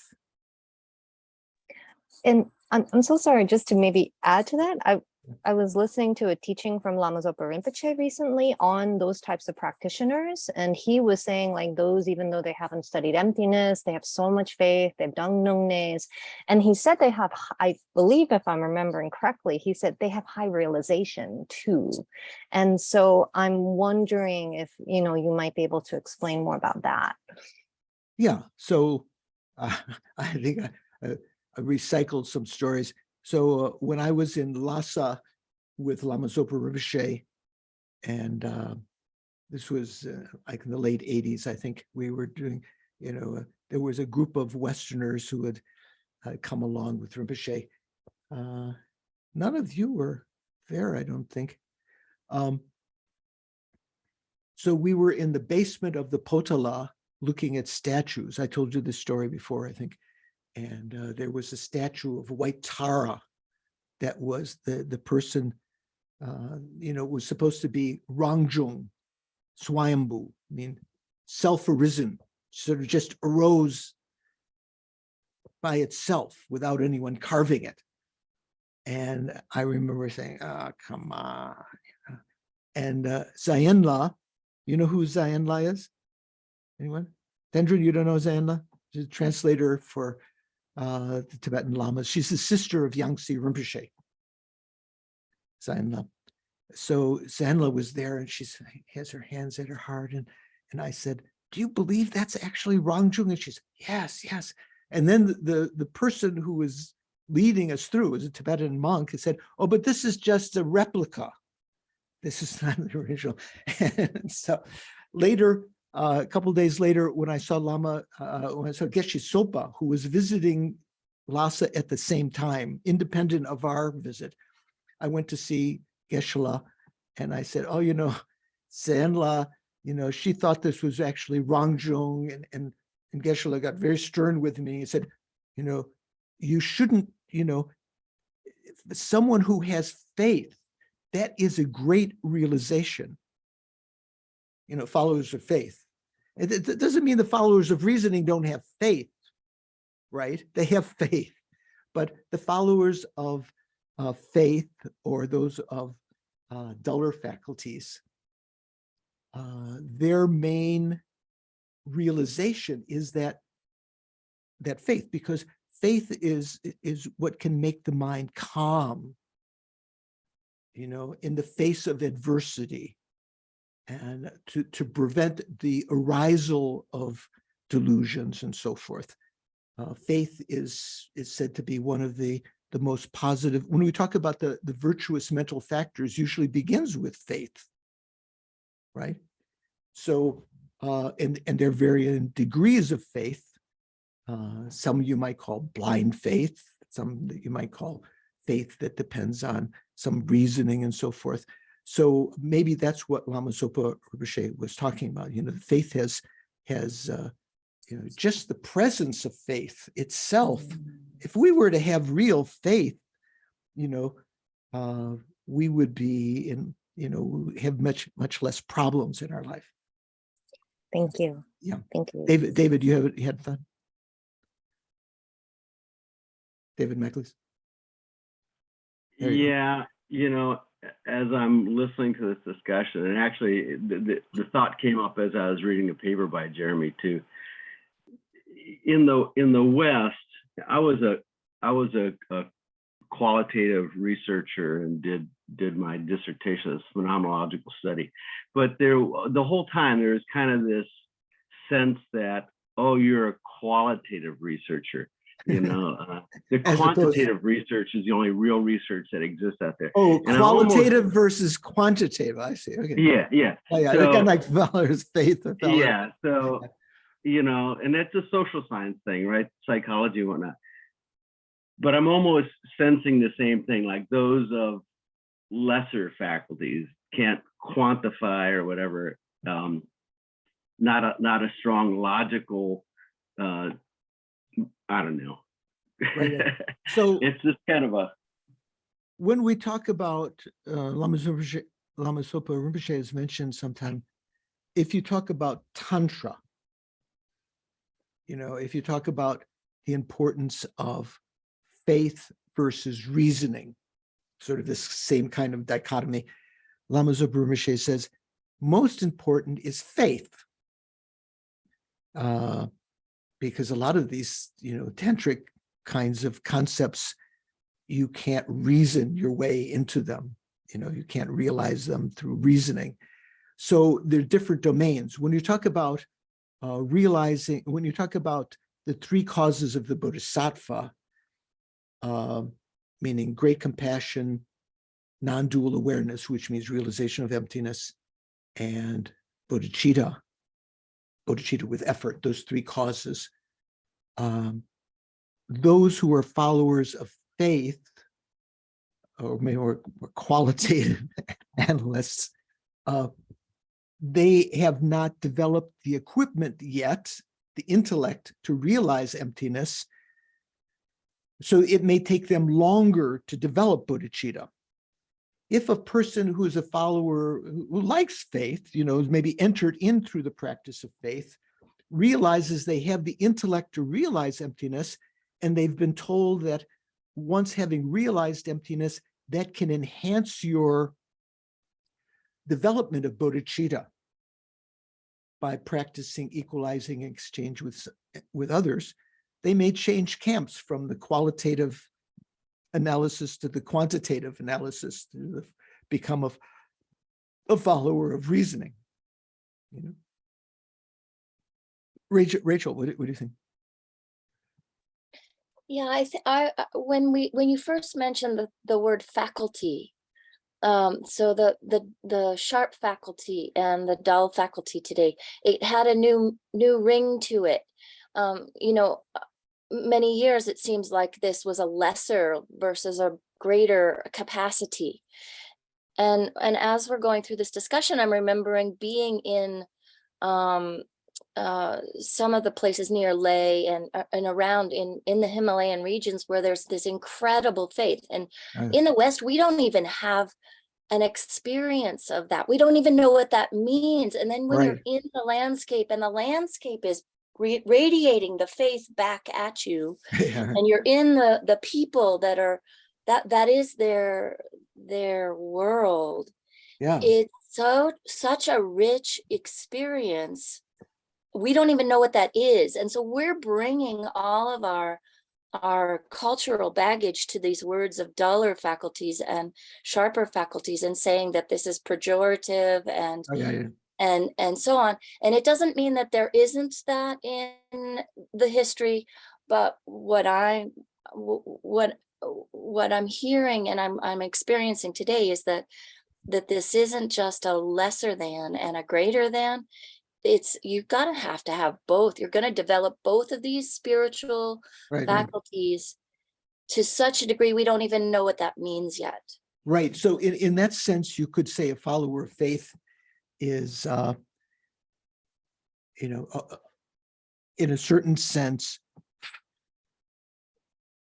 And I'm so sorry, just to maybe add to that, I was listening to a teaching from Lama Zopa Rinpoche recently on those types of practitioners, and he was saying like those, even though they haven't studied emptiness, they have so much faith, they've done nungnes, and he said they have, I believe if I'm remembering correctly, he said they have high realization too. And so I'm wondering if, you might be able to explain more about that. Yeah, so I think I recycled some stories. So when I was in Lhasa with Lama Zopa Rinpoche, and this was like in the late 80s, I think we were doing, there was a group of Westerners who had come along with Rinpoche. None of you were there, I don't think. So we were in the basement of the Potala looking at statues. I told you this story before, I think. And there was a statue of White Tara that was the person, was supposed to be Rangjung, Swayambhu, self-arisen, sort of just arose by itself without anyone carving it. And I remember saying, oh, come on. And Zayenla, you know who Zayenla is? Anyone? Tendrin, you don't know Zayenla? She's a translator for the Tibetan Lamas. She's the sister of Yangtze Rinpoche, Zayenla. So Zayenla was there, and she has her hands at her heart. And I said, do you believe that's actually Rangjung? And she said, yes, yes. And then the person who was leading us through was a Tibetan monk and said, oh, but this is just a replica. This is not the original. And so later, a couple of days later, when I saw Lama, when I saw Geshe Sopa, who was visiting Lhasa at the same time, independent of our visit, I went to see Geshe-la, and I said, oh, Zayenla, she thought this was actually Rangjung, and Geshe-la got very stern with me. He said, you shouldn't, someone who has faith, that is a great realization. Followers of faith. It doesn't mean the followers of reasoning don't have faith, right? They have faith, but the followers of faith, or those of duller faculties, their main realization is that faith, because faith is what can make the mind calm, in the face of adversity, and to prevent the arisal of delusions and so forth. Faith is said to be one of the most positive. When we talk about the virtuous mental factors, usually begins with faith, right? So, and there are varying degrees of faith. Some you might call blind faith, some that you might call faith that depends on some reasoning and so forth. So maybe that's what Lama Zopa Rinpoche was talking about. Faith has just the presence of faith itself. If we were to have real faith, we would be have much less problems in our life. Thank you. Yeah. Thank you. David, you had fun? David Meckless? Yeah, as I'm listening to this discussion, and actually the thought came up as I was reading a paper by Jeremy too. In the West, I was a qualitative researcher and did my dissertation as phenomenological study, but the whole time there was kind of this sense that, oh, you're a qualitative researcher. The quantitative research is the only real research that exists out there. Oh, and qualitative versus quantitative. I see. Okay. Yeah. Oh, yeah. So, kind of like Valor's faith. Yeah. So, and that's a social science thing, right? Psychology and whatnot. but I'm almost sensing the same thing, like those of lesser faculties can't quantify or whatever, not a strong logical, I don't know. Right. So it's just kind of a, when we talk about Lama Zopa Rinpoche has mentioned sometime, if you talk about Tantra, if you talk about the importance of faith versus reasoning, sort of this same kind of dichotomy, Lama Zopa Rinpoche says, most important is faith. Because a lot of these, tantric kinds of concepts, you can't reason your way into them. You can't realize them through reasoning. So there are different domains. When you talk about when you talk about the three causes of the bodhisattva, meaning great compassion, non-dual awareness, which means realization of emptiness, and bodhicitta with effort, those three causes. Those who are followers of faith, or maybe more qualitative analysts, they have not developed the equipment yet, the intellect, to realize emptiness. So it may take them longer to develop bodhicitta. If a person who is a follower who likes faith, is maybe entered in through the practice of faith, realizes they have the intellect to realize emptiness, and they've been told that once having realized emptiness, that can enhance your development of bodhicitta by practicing equalizing exchange with others, they may change camps from the qualitative analysis to the quantitative analysis to become a follower of reasoning. Rachel, what do you think? Yeah, when you first mentioned the word faculty, so the sharp faculty and the dull faculty today, it had a new ring to it. Many years it seems like this was a lesser versus a greater capacity. And as we're going through this discussion, I'm remembering being in some of the places near Leh and around in the Himalayan regions where there's this incredible faith. And in the West, we don't even have an experience of that. We don't even know what that means. And then when you're in the landscape, and the landscape is radiating the faith back at you, and you're in the people that are that is their world. It's such a rich experience. We don't even know what that is. And so we're bringing all of our cultural baggage to these words of duller faculties and sharper faculties, and saying that this is pejorative and so on. And it doesn't mean that there isn't that in the history, but what I'm hearing and I'm experiencing today is that this isn't just a lesser than and a greater than. You've got to have both. You're going to develop both of these spiritual faculties to such a degree we don't even know what that means yet. Right. So in that sense, you could say a follower of faith is, in a certain sense,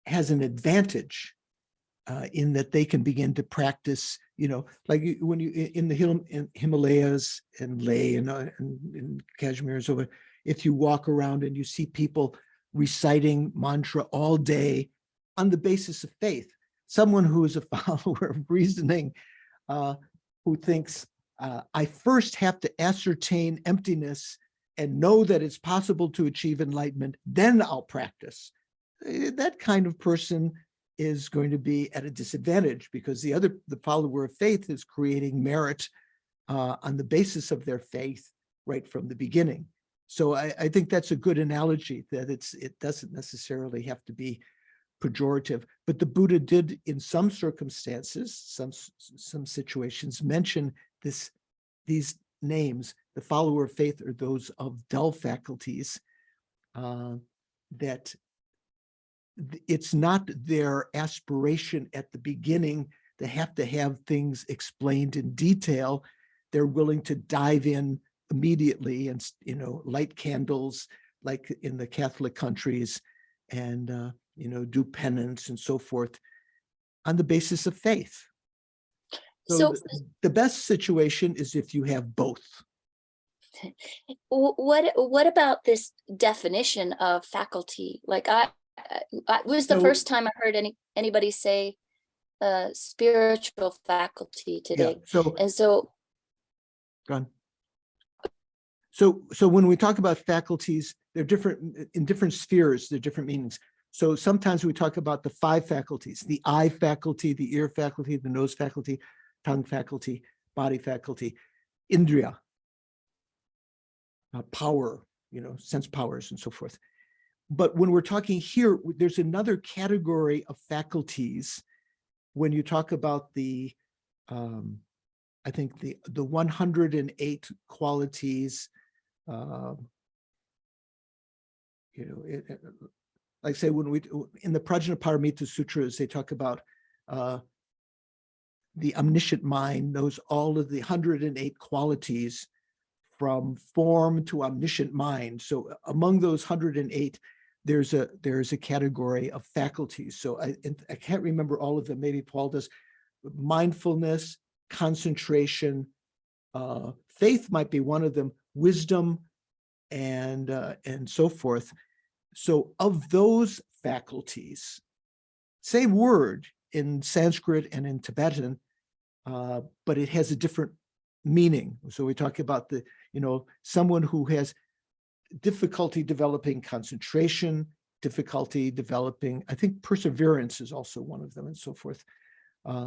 has an advantage in that they can begin to practice, like when you in the Himalayas and Leh and Kashmir and so on, if you walk around and you see people reciting mantra all day on the basis of faith, someone who is a follower of reasoning, who thinks, I first have to ascertain emptiness and know that it's possible to achieve enlightenment, then I'll practice. That kind of person is going to be at a disadvantage, because the follower of faith is creating merit on the basis of their faith right from the beginning. So I think that's a good analogy, that it doesn't necessarily have to be pejorative, but the Buddha did in some circumstances, some situations, mention these names. The follower of faith are those of dull faculties that it's not their aspiration at the beginning to have things explained in detail. They're willing to dive in immediately and, you know, light candles like in the Catholic countries and, you know, do penance and so forth on the basis of faith. So the best situation is if you have both. What about this definition of faculty? Like I was the first time I heard anybody say spiritual faculty today. Yeah, go on. So when we talk about faculties, they're different in different spheres, they're different meanings. So sometimes we talk about the 5 faculties: the eye faculty, the ear faculty, the nose faculty, tongue faculty, body faculty, indriya, power, you know, sense powers and so forth. But when we're talking here, there's another category of faculties when you talk about the, I think the 108 qualities, you know, like say when we, in the Prajnaparamita Sutras, they talk about the omniscient mind knows all of the 108 qualities from form to omniscient mind. So among those 108, there's a category of faculties. So I can't remember all of them. Maybe Paul does. Mindfulness, concentration, faith might be one of them, wisdom, and so forth. So of those faculties, same word in Sanskrit and in Tibetan, but it has a different meaning. So we talk about the, you know, someone who has difficulty developing concentration, difficulty developing, I think perseverance is also one of them, and so forth.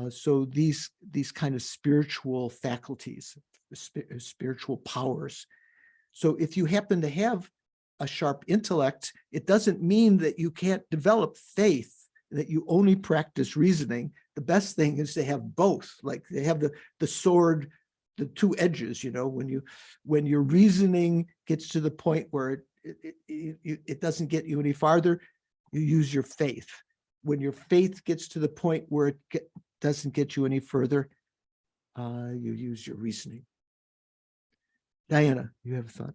So these kind of spiritual faculties, spiritual powers. So if you happen to have a sharp intellect, it doesn't mean that you can't develop faith, that you only practice reasoning. The best thing is to have both, like they have the sword, the 2 edges, you know, when your reasoning gets to the point where it doesn't get you any farther, you use your faith. When your faith gets to the point where it doesn't get you any further, you use your reasoning. Diana, you have a thought?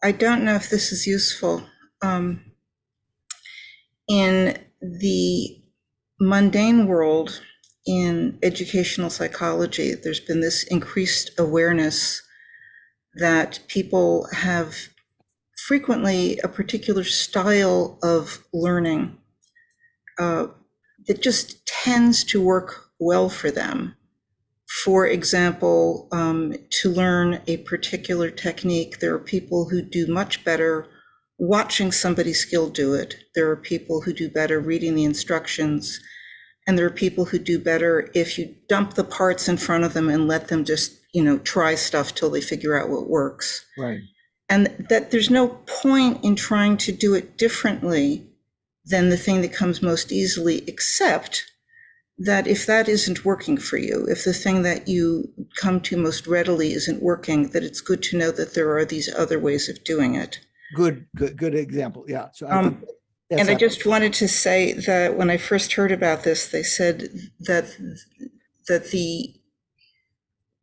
I don't know if this is useful. In the mundane world, in educational psychology, there's been this increased awareness that people have frequently a particular style of learning that just tends to work well for them. For example, to learn a particular technique, there are people who do much better watching somebody skilled do it. There are people who do better reading the instructions. And there are people who do better if you dump the parts in front of them and let them just, you know, try stuff till they figure out what works. Right. And that there's no point in trying to do it differently than the thing that comes most easily, except that if that isn't working for you, if the thing that you come to most readily isn't working, that it's good to know that there are these other ways of doing it. Good example. Yeah. So I think and I just wanted to say that when I first heard about this, they said that the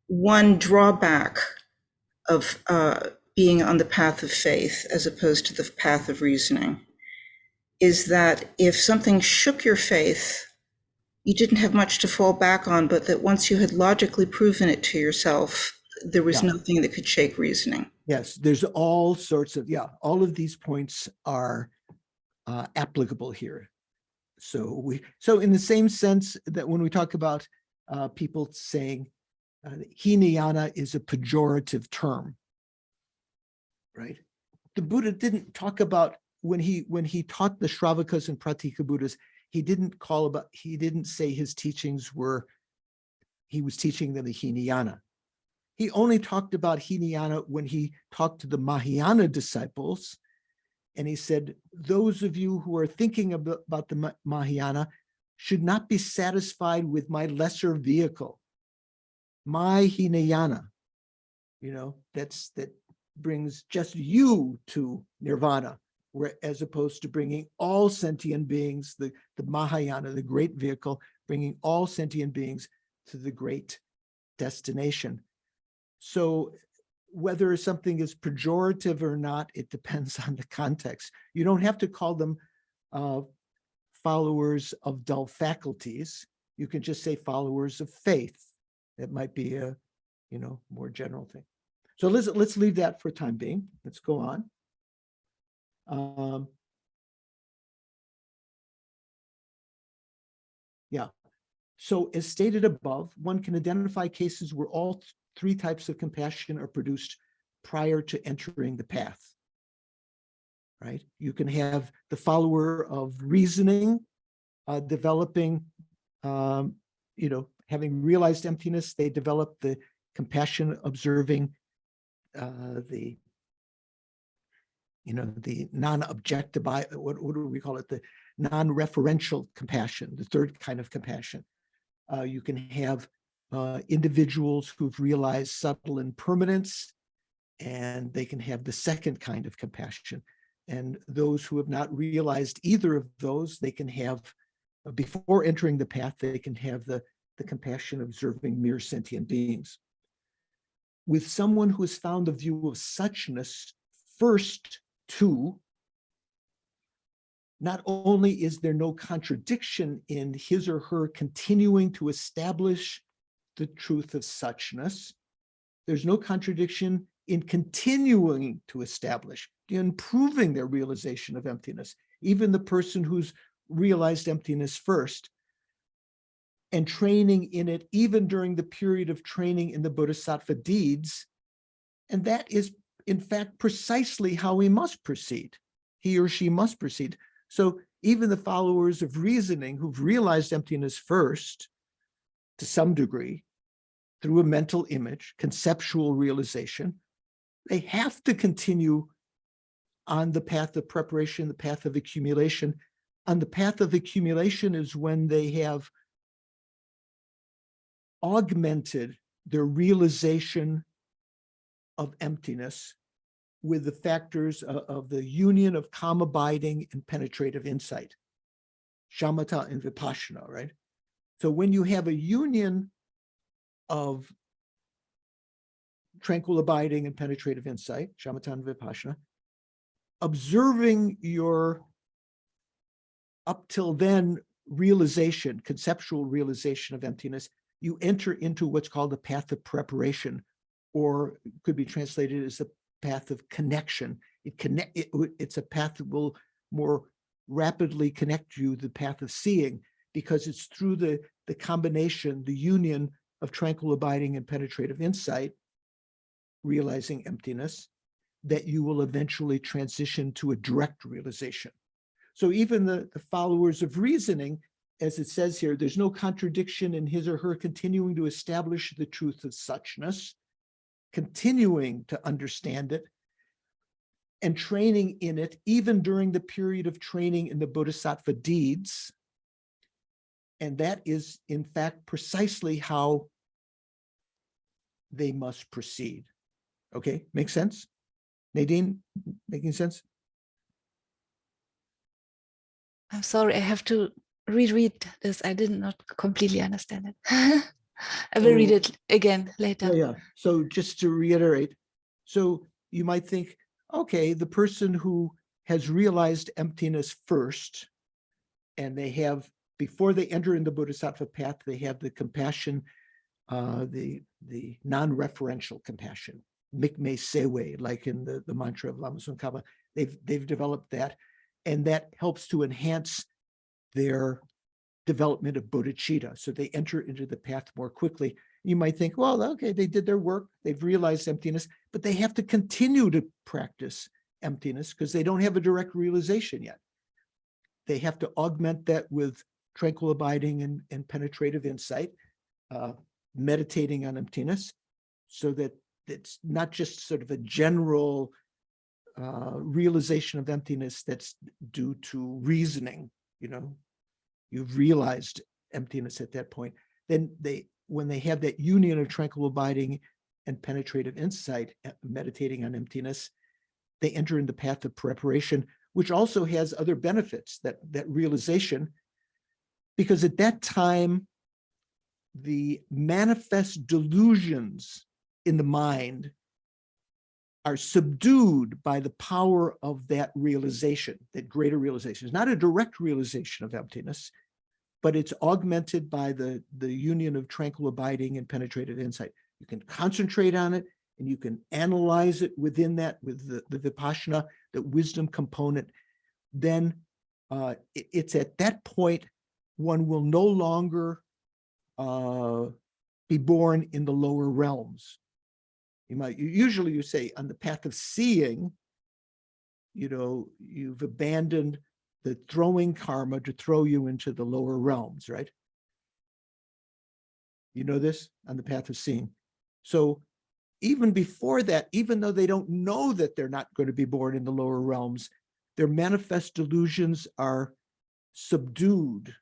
one drawback of being on the path of faith as opposed to the path of reasoning is that if something shook your faith, you didn't have much to fall back on, but that once you had logically proven it to yourself, there was nothing that could shake reasoning. Yes, there's all sorts of, all of these points are applicable here. So in the same sense that when we talk about people saying Hinayana is a pejorative term, right? The Buddha didn't talk about when he taught the Shravakas and Pratika Buddhas, he didn't say his teachings he was teaching them the Hinayana. He only talked about Hinayana when he talked to the Mahayana disciples. And he said, those of you who are thinking about the Mahayana should not be satisfied with my lesser vehicle, my Hinayana, that brings just you to nirvana. as opposed to bringing all sentient beings, the Mahayana, the great vehicle, bringing all sentient beings to the great destination. So whether something is pejorative or not, it depends on the context. You don't have to call them followers of dull faculties. You can just say followers of faith. It might be a, more general thing. So let's leave that for time being. Let's go on. So as stated above, one can identify cases where all three types of compassion are produced prior to entering the path, right? You can have the follower of reasoning developing, having realized emptiness, they develop the compassion observing the non-objective, what do we call it? The non-referential compassion, the third kind of compassion. You can have individuals who've realized subtle impermanence, and they can have the second kind of compassion. And those who have not realized either of those, they can have, before entering the path, they can have the compassion observing mere sentient beings. With someone who has found the view of suchness first too, not only is there no contradiction in his or her continuing to establish the truth of suchness, there's no contradiction in continuing to establish, improving their realization of emptiness. Even the person who's realized emptiness first and training in it, even during the period of training in the bodhisattva deeds, and that is, in fact, precisely how he must proceed. He or she must proceed. So even the followers of reasoning who've realized emptiness first, to some degree, through a mental image, conceptual realization, they have to continue on the path of preparation, the path of accumulation. On the path of accumulation is when they have augmented their realization of emptiness with the factors of the union of calm abiding and penetrative insight, shamatha and vipassana, right? So when you have a union of tranquil abiding and penetrative insight, shamatha and vipassana, observing your up till then realization, conceptual realization of emptiness, you enter into what's called the path of preparation, or could be translated as the path of connection. It's a path that will more rapidly connect you to the path of seeing, because it's through the combination, the union of tranquil abiding and penetrative insight, realizing emptiness, that you will eventually transition to a direct realization. So even the followers of reasoning, as it says here, there's no contradiction in his or her continuing to establish the truth of suchness, continuing to understand it, and training in it, even during the period of training in the bodhisattva deeds. And that is, in fact, precisely how they must proceed. Okay, makes sense? Nadine, making sense? I'm sorry, I have to reread this. I did not completely understand it. I will read it again later. Yeah. So just to reiterate, so you might think, okay, the person who has realized emptiness first, and they have, before they enter in the bodhisattva path, they have the compassion, the non-referential compassion, mikme sewe, like in the mantra of Lama Khapa. They've developed that, and that helps to enhance their development of bodhicitta. So they enter into the path more quickly. You might think, well, okay, they did their work, they've realized emptiness, but they have to continue to practice emptiness because they don't have a direct realization yet. They have to augment that with tranquil abiding and penetrative insight, meditating on emptiness, so that it's not just sort of a general realization of emptiness that's due to reasoning, you've realized emptiness at that point. Then when they have that union of tranquil abiding and penetrative insight, meditating on emptiness, they enter in the path of preparation, which also has other benefits, that realization, because at that time, the manifest delusions in the mind are subdued by the power of that realization, that greater realization. It's not a direct realization of emptiness, but it's augmented by the union of tranquil abiding and penetrated insight. You can concentrate on it, and you can analyze it within that, with the vipassana, the wisdom component. Then it's at that point one will no longer be born in the lower realms. Usually you say on the path of seeing, you've abandoned the throwing karma to throw you into the lower realms, right? You know this, on the path of seeing. So even before that, even though they don't know that they're not going to be born in the lower realms, their manifest delusions are subdued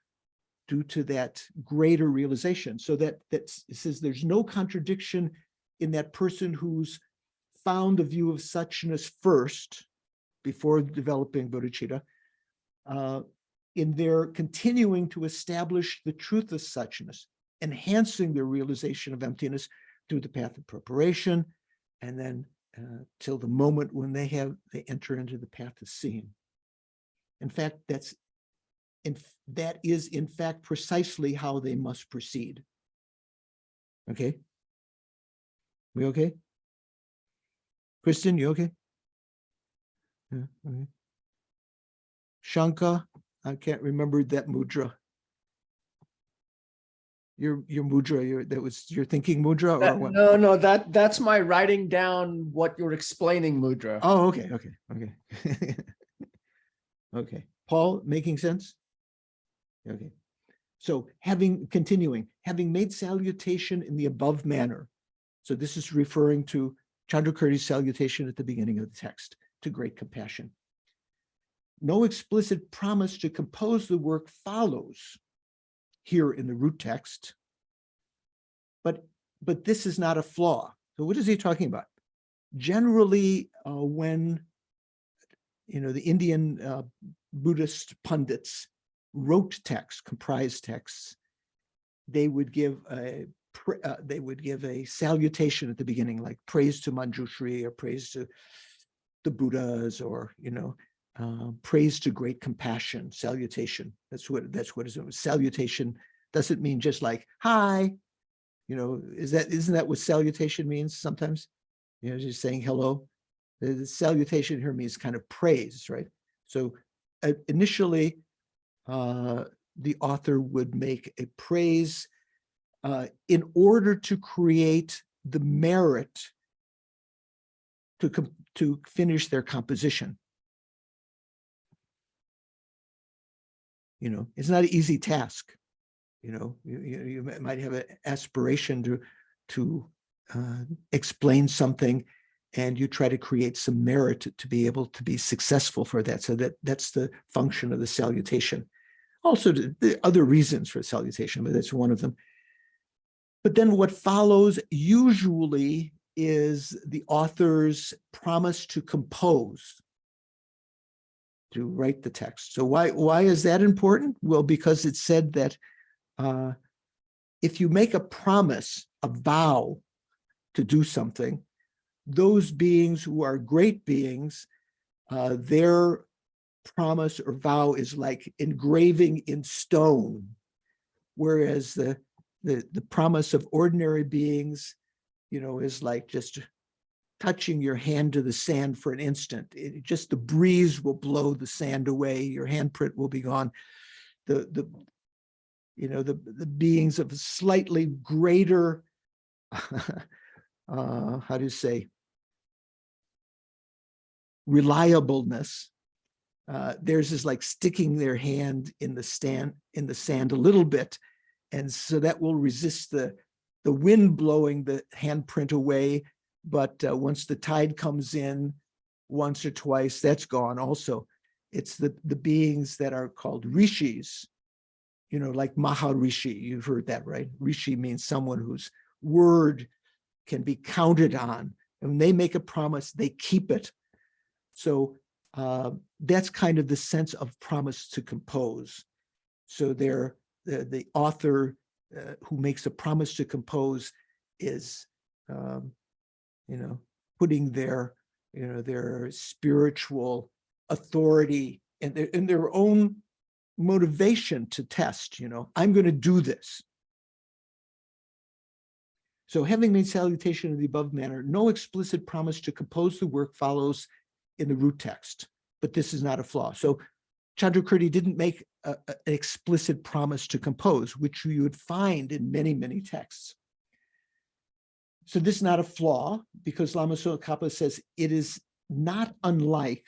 due to that greater realization. So that it says there's no contradiction in that person who's found the view of suchness first, before developing bodhicitta, in their continuing to establish the truth of suchness, enhancing their realization of emptiness through the path of preparation, and then till the moment when they enter into the path of seeing. In fact, that is in fact precisely how they must proceed. Okay? We okay? Kristen, you okay? Yeah, okay. Shanka, I can't remember that mudra. Your mudra, that was your thinking mudra, or what? No, that's my writing down what you're explaining mudra. Oh, okay. Okay. Paul, making sense? Okay. So continuing, having made salutation in the above manner. So this is referring to Chandrakirti's salutation at the beginning of the text, to great compassion. No explicit promise to compose the work follows here in the root text, but this is not a flaw. So what is he talking about? Generally, when the Indian Buddhist pundits wrote texts, comprised texts, they would give a salutation at the beginning, like praise to Manjushri, or praise to the Buddhas, or praise to great compassion, salutation. That's what it is. Salutation doesn't mean just like hi. Isn't that what salutation means sometimes? Just saying hello. The salutation here means kind of praise, right? So initially, the author would make a praise in order to create the merit to finish their composition. It's not an easy task. You might have an aspiration to explain something, and you try to create some merit to be able to be successful for that. So that's the function of the salutation. Also, the other reasons for salutation, but that's one of them. But then what follows usually is the author's promise to compose, to write the text. So why is that important? Well, because it said that if you make a promise, a vow to do something, those beings who are great beings, their promise or vow is like engraving in stone, whereas the promise of ordinary beings, is like just touching your hand to the sand for an instant. Just the breeze will blow the sand away. Your handprint will be gone. The beings of slightly greater, how do you say, reliableness. Theirs is like sticking their hand in the sand a little bit, and so that will resist the wind blowing the handprint away. But once the tide comes in once or twice, that's gone also. It's the beings that are called rishis, like Maharishi. You've heard that, right? Rishi means someone whose word can be counted on. And when they make a promise, they keep it. So That's kind of the sense of promise to compose. So the author who makes a promise to compose is, putting their spiritual authority and their own motivation to test. I'm going to do this. So having made salutation in the above manner, no explicit promise to compose the work follows in the root text, but this is not a flaw. So Chandrakirti didn't make an explicit promise to compose, which you would find in many, many texts. So this is not a flaw, because Lama Khapa says it is not unlike,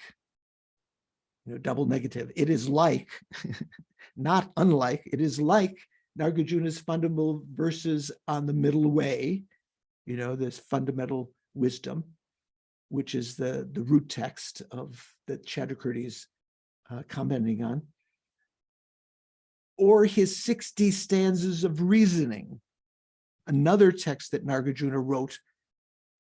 double negative, it is like, not unlike, it is like Nagarjuna's fundamental verses on the middle way, this fundamental wisdom, which is the root text of that Chandrakirti is commenting on, or his 60 stanzas of reasoning, another text that Nagarjuna wrote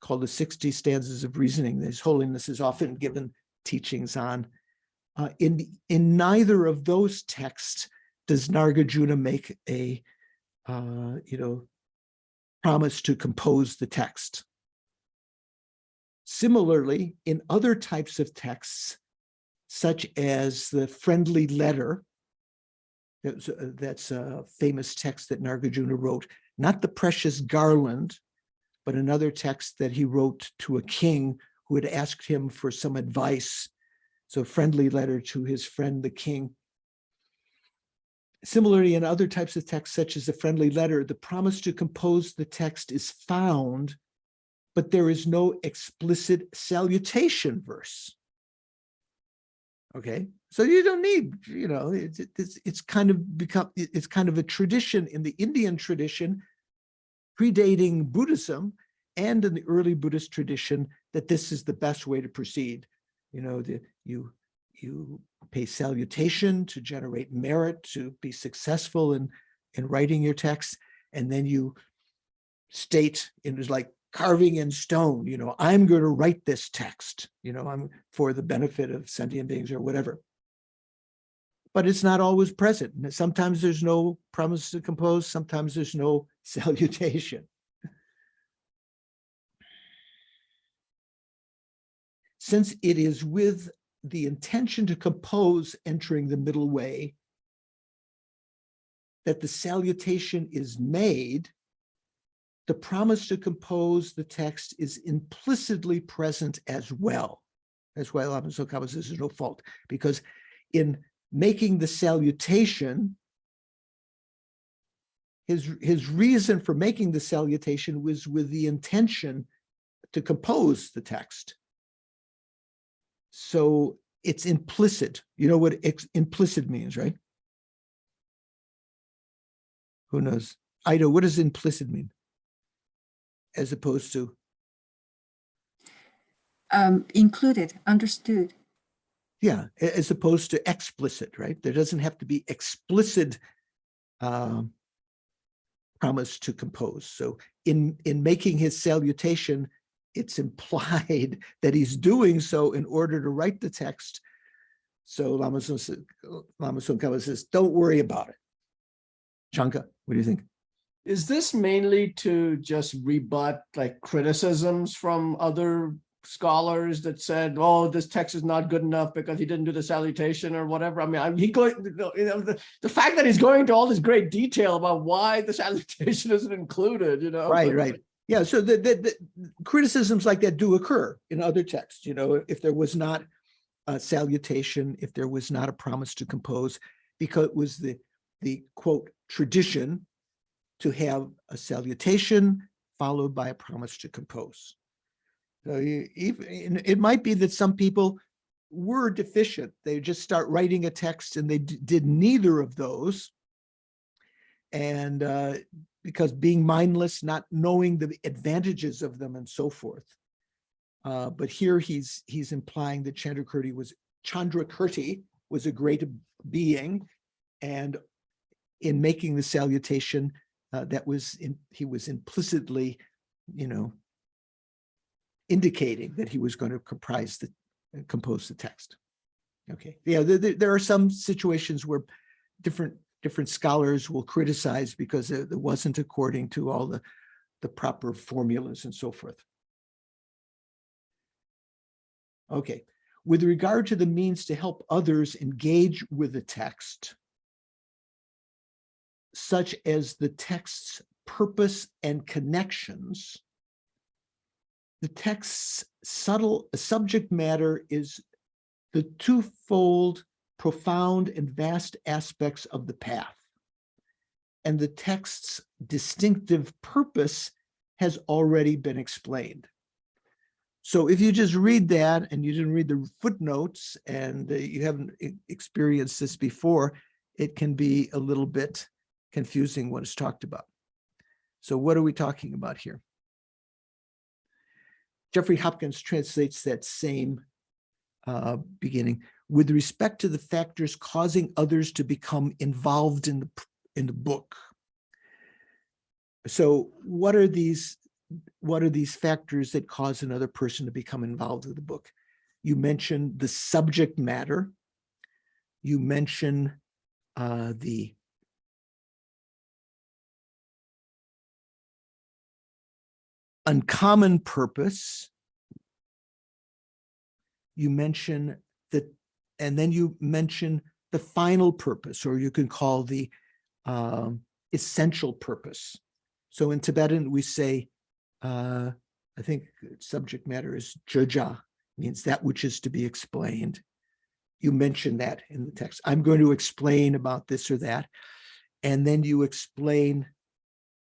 called the 60 stanzas of reasoning. His Holiness is often given teachings on. In neither of those texts does Nagarjuna make a promise to compose the text. Similarly, in other types of texts, such as the friendly letter, that's a famous text that Nagarjuna wrote, not the precious garland, but another text that he wrote to a king who had asked him for some advice. So friendly letter to his friend, the king. Similarly, in other types of texts, such as the friendly letter, the promise to compose the text is found, but there is no explicit salutation verse. Okay, so you don't need, it's kind of a tradition in the Indian tradition, predating Buddhism, and in the early Buddhist tradition, that this is the best way to proceed. You pay salutation to generate merit, to be successful in writing your text, and then you state, it was like carving in stone, I'm going to write this text, I'm for the benefit of sentient beings or whatever. But it's not always present. Sometimes there's no promise to compose, sometimes there's no salutation. Since it is with the intention to compose entering the middle way that the salutation is made, the promise to compose the text is implicitly present as well. That's why Lama Khapa says there's no fault, because in making the salutation, his reason for making the salutation was with the intention to compose the text. So it's implicit. You know what implicit means, right? Who knows? Ido, what does implicit mean? As opposed to? Included, understood. Yeah, as opposed to explicit, right? There doesn't have to be explicit promise to compose. So in making his salutation, it's implied that he's doing so in order to write the text. So Lama Khapa says, don't worry about it. Chanka, what do you think? Is this mainly to just rebut like criticisms from other scholars that said, oh, this text is not good enough because he didn't do the salutation or whatever? I mean, the fact that he's going to all this great detail about why the salutation isn't included, Right. Yeah, so the criticisms like that do occur in other texts. If there was not a salutation, if there was not a promise to compose, because it was the quote tradition to have a salutation followed by a promise to compose. So it might be that some people were deficient. They just start writing a text and they did neither of those. And because being mindless, not knowing the advantages of them and so forth. But here he's implying that Chandrakirti was a great being, and in making the salutation, he was implicitly, indicating that he was going to compose the text. Okay, yeah, there are some situations where different scholars will criticize because it wasn't according to all the proper formulas and so forth. Okay, with regard to the means to help others engage with the text, such as the text's purpose and connections, the text's subtle subject matter is the twofold, profound and vast aspects of the path. And the text's distinctive purpose has already been explained. So if you just read that and you didn't read the footnotes and you haven't experienced this before, it can be a little bit confusing what is talked about. So what are we talking about here? Jeffrey Hopkins translates that same beginning. With respect to the factors causing others to become involved in the book. So what are these factors that cause another person to become involved with the book? You mentioned the subject matter. You mention the uncommon purpose. You mention that, and then you mention the final purpose, or you can call the essential purpose. So in Tibetan, we say, I think subject matter is joja, means that which is to be explained. You mention that in the text. I'm going to explain about this or that. And then you explain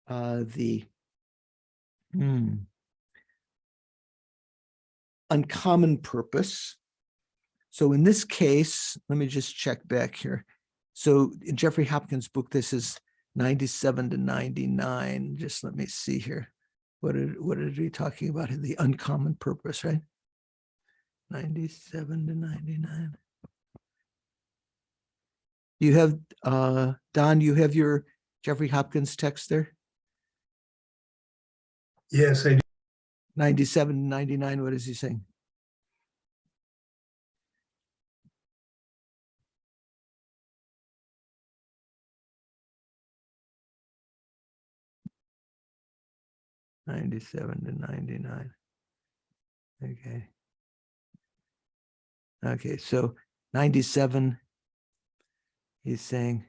the uncommon purpose. So in this case, let me just check back here. So in Jeffrey Hopkins' book, this is 97 to 99. Just let me see here. What are we talking about in the uncommon purpose, right? 97 to 99. You have, Don, you have your Jeffrey Hopkins text there? Yes, I do. 97 to 99, what is he saying? '97 to 99. Okay. Okay, so 97, he's saying,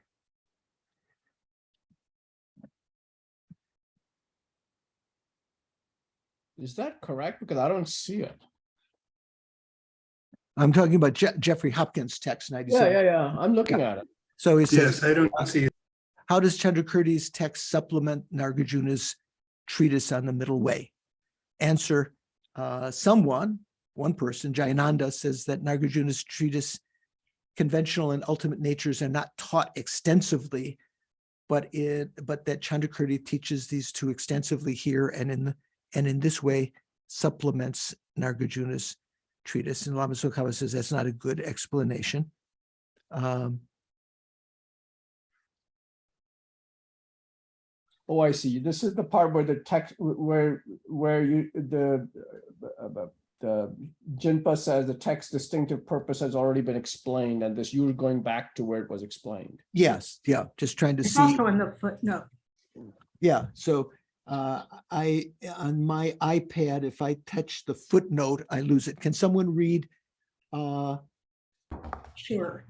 Is that correct? Because I don't see it. I'm talking about Jeffrey Hopkins' text, 97. Yeah. I'm looking at it. So he says, Yes, I don't see it. how does Chandrakirti's text supplement Nagarjuna's treatise on the middle way? Answer, one person, Jayananda, says that Nagarjuna's treatise, conventional and ultimate natures, are not taught extensively, but that Chandrakirti teaches these two extensively here, and in this way supplements Nagarjuna's treatise. And Lama Tsong says that's not a good explanation. Oh, I see. This is the part where the text, where you the Jinpa says the text distinctive purpose has already been explained, and this you're going back to where it was explained. Yes, yeah, just trying to It's see. also in the footnote. Yeah, so I on my iPad, if I touch the footnote, I lose it. Can someone read Sure.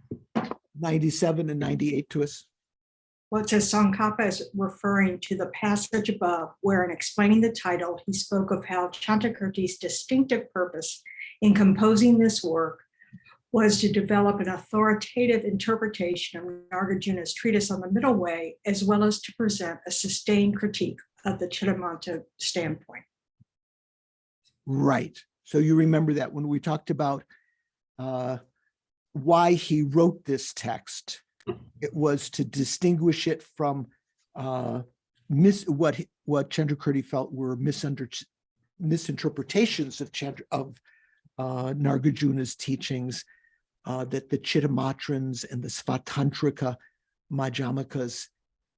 97 and 98 to us? Well, it says Khapa is referring to the passage above, where in explaining the title, he spoke of how Chandrakirti's distinctive purpose in composing this work was to develop an authoritative interpretation of Nagarjuna's treatise on the middle way, as well as to present a sustained critique of the Chittamanta standpoint. Right. So you remember that when we talked about why he wrote this text, it was to distinguish it from what Chandrakirti felt were misinterpretations of Nagarjuna's teachings, that the Chittamatrans and the Svatantrika Madhyamakas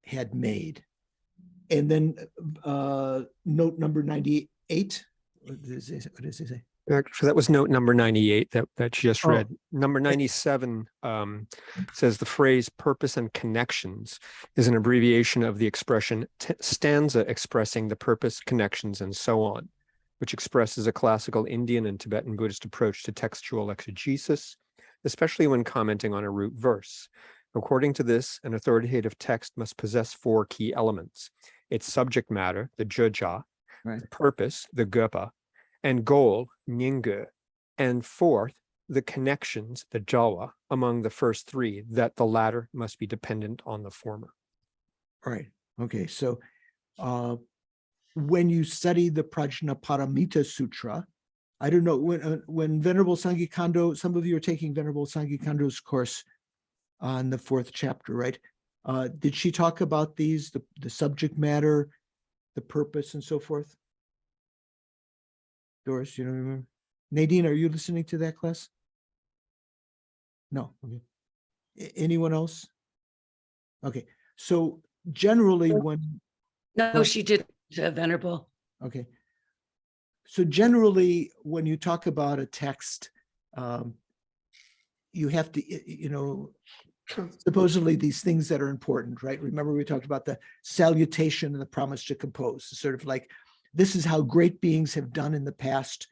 had made. And then note number 98, what does he say? Actually, that was note number 98 that she just Oh. read. Number 97 says the phrase purpose and connections is an abbreviation of the expression stanza expressing the purpose, connections, and so on, which expresses a classical Indian and Tibetan Buddhist approach to textual exegesis, especially when commenting on a root verse. According to this, an authoritative text must possess 4 key elements: its subject matter, the juja, Right. the purpose, the gopa, and goal, nyingu, and fourth, the connections, the jawa, among the first 3, that the latter must be dependent on the former. Right. Okay. So when you study the Prajnaparamita Sutra, I don't know, when Venerable Sangye Kondo, some of you are taking Venerable Sangye Kondo's course on the 4th chapter, right? Did she talk about these, the subject matter, the purpose, and so forth? Doris, you don't remember? Nadine, are you listening to that class? No. Okay. Anyone else? Okay. So generally when... No, she didn't, Venerable. Okay. So generally, when you talk about a text, you have to, supposedly these things that are important, right? Remember we talked about the salutation and the promise to compose, sort of like, this is how great beings have done in the past.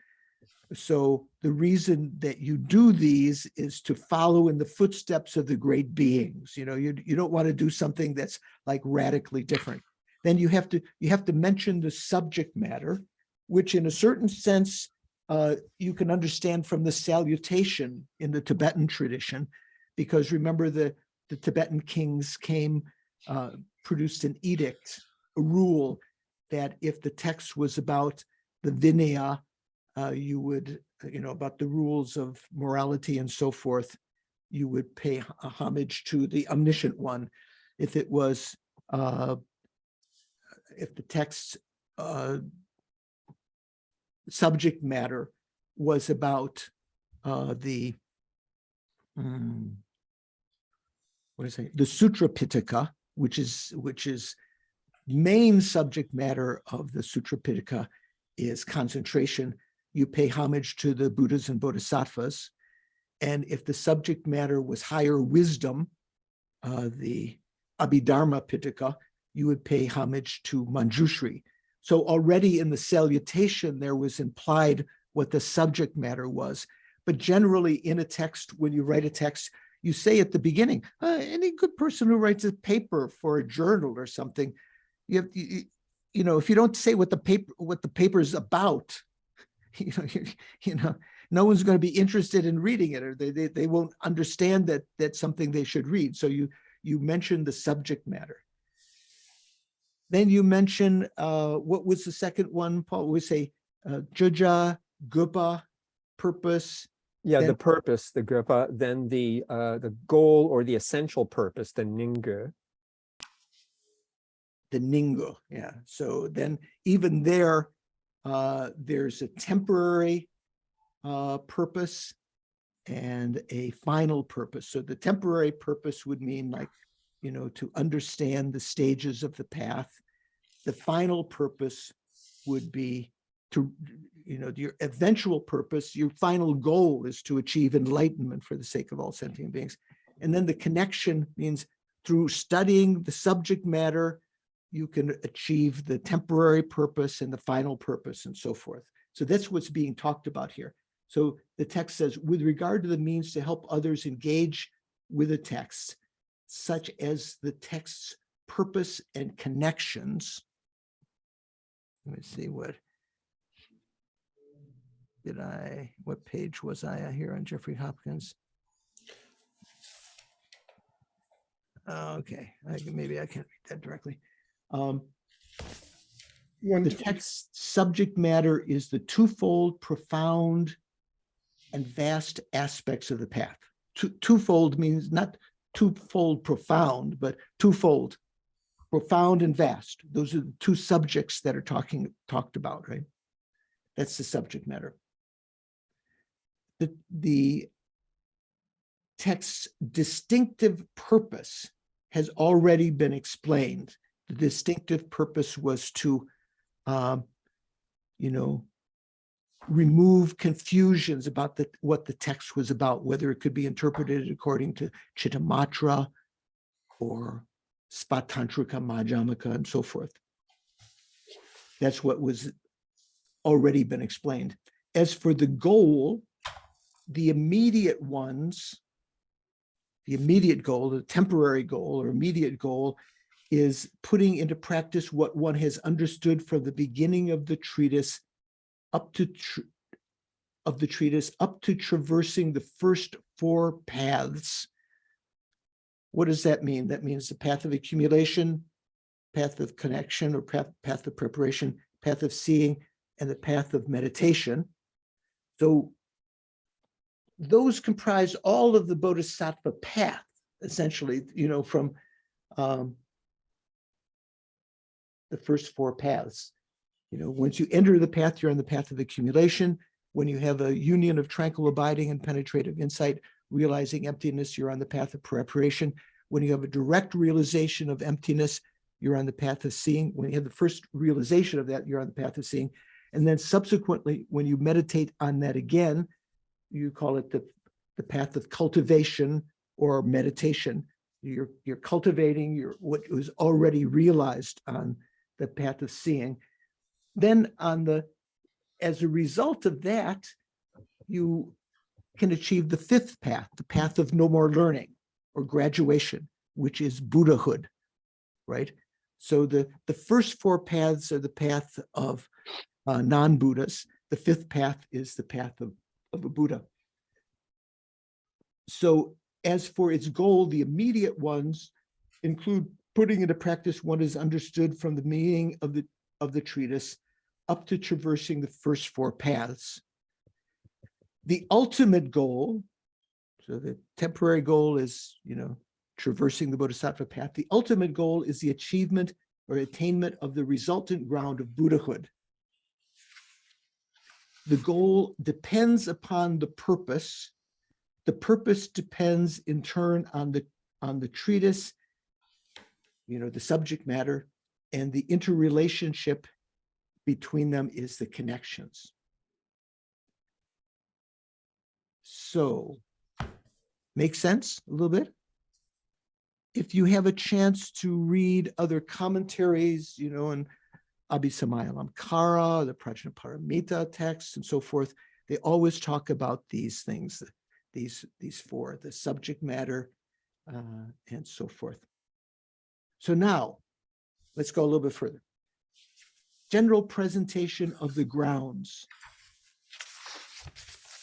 So the reason that you do these is to follow in the footsteps of the great beings. You don't want to do something that's like radically different. Then you have to mention the subject matter, which in a certain sense, you can understand from the salutation in the Tibetan tradition, because remember the Tibetan kings produced an edict, a rule that if the text was about the Vinaya, you would, about the rules of morality and so forth, you would pay homage to the omniscient one. If it was, if the text's subject matter was about the Sutra Pitaka, which is main subject matter of the Sutra Pitaka is concentration. You pay homage to the Buddhas and Bodhisattvas. And if the subject matter was higher wisdom, the Abhidharma Pitaka, you would pay homage to Manjushri. So already in the salutation, there was implied what the subject matter was. But generally in a text, when you write a text, you say at the beginning, any good person who writes a paper for a journal or something, if you don't say what the paper is about, no one's going to be interested in reading it, or they won't understand that that's something they should read. So you mention the subject matter. Then you mention, what was the second one, Paul? We say juja, gupa, purpose. Yeah, the purpose, the gupa, then the goal or the essential purpose, the nyingu. The ningo, yeah. So then even there, there's a temporary purpose and a final purpose. So the temporary purpose would mean to understand the stages of the path. The final purpose would be to, your eventual purpose, your final goal is to achieve enlightenment for the sake of all sentient beings. And then the connection means through studying the subject matter, you can achieve the temporary purpose and the final purpose and so forth. So that's what's being talked about here. So the text says, with regard to the means to help others engage with a text, such as the text's purpose and connections. Let me see, what page was I here on Jeffrey Hopkins? Okay, maybe I can't read that directly. The text subject matter is the twofold, profound, and vast aspects of the path. Twofold means not twofold profound, but twofold, profound and vast. Those are the two subjects that are talked about, right? That's the subject matter. The text's distinctive purpose has already been explained. The distinctive purpose was to, remove confusions about what the text was about, whether it could be interpreted according to Chittamatra or Spatantrika, Madhyamaka, and so forth. That's what was already been explained. As for the goal, the immediate ones, the immediate goal, the temporary goal or immediate goal is putting into practice what one has understood from the beginning of the treatise up to traversing the first four paths. What does that mean? That means the path of accumulation, path of connection or path of preparation, path of seeing, and the path of meditation. So those comprise all of the bodhisattva path, essentially, from the first four paths. Once you enter the path, you're on the path of accumulation. When you have a union of tranquil abiding and penetrative insight, realizing emptiness, you're on the path of preparation. When you have a direct realization of emptiness, you're on the path of seeing. When you have the first realization of that, you're on the path of seeing. And then subsequently, when you meditate on that again, you call it the path of cultivation or meditation. You're cultivating what was already realized on the path of seeing. Then as a result of that, you can achieve the fifth path, the path of no more learning or graduation, which is Buddhahood, right? So the first four paths are the path of non-Buddhas. The fifth path is the path of a Buddha. So as for its goal, the immediate ones include putting into practice what is understood from the meaning of the treatise up to traversing the first four paths. The ultimate goal, so the temporary goal is, traversing the bodhisattva path. The ultimate goal is the achievement or attainment of the resultant ground of Buddhahood. The goal depends upon the purpose. The purpose depends in turn on the treatise, the subject matter, and the interrelationship between them is the connections. So, make sense a little bit? If you have a chance to read other commentaries, and Abhisamayalankara, the Prajnaparamita texts, and so forth, they always talk about these things, these four, the subject matter, and so forth. So now, let's go a little bit further. General presentation of the grounds.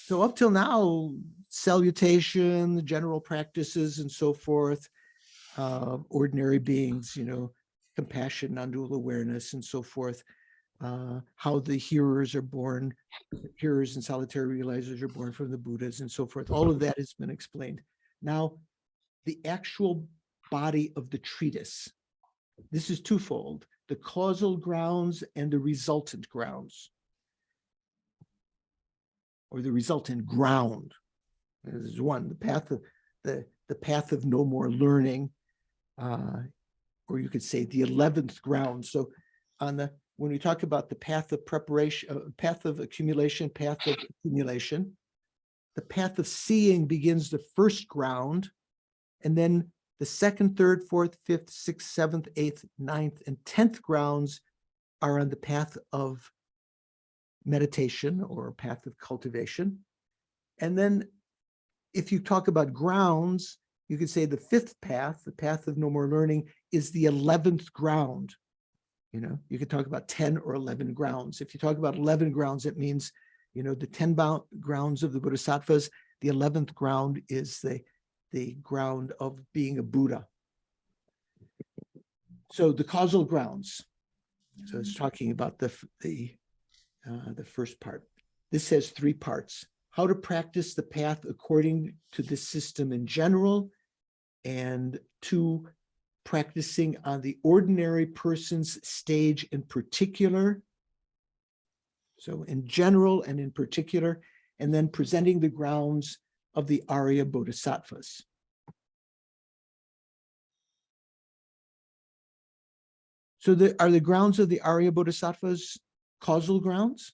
So up till now, salutation, the general practices, and so forth, ordinary beings, compassion, non-dual awareness, and so forth, how the hearers are born, hearers and solitary realizers are born from the Buddhas, and so forth. All of that has been explained. Now, the actual body of the treatise. This is twofold, the causal grounds and the resultant grounds, or the resultant ground. This is one, the path of no more learning, or you could say the 11th ground. So when we talk about the path of preparation, path of accumulation, the path of seeing begins the first ground, and then the second, third, fourth, fifth, sixth, seventh, eighth, ninth, and 10th grounds are on the path of meditation or path of cultivation. And then if you talk about grounds, you could say the fifth path, the path of no more learning, is the 11th ground. You could talk about 10 or 11 grounds. If you talk about 11 grounds, it means, the 10 grounds of the Bodhisattvas, the 11th ground is the ground of being a Buddha. So the causal grounds. So it's talking about the first part. This has three parts: how to practice the path according to the system in general, and 2, practicing on the ordinary person's stage in particular. So in general and in particular, and then presenting the grounds of the Arya Bodhisattvas. So are the grounds of the Arya Bodhisattvas causal grounds?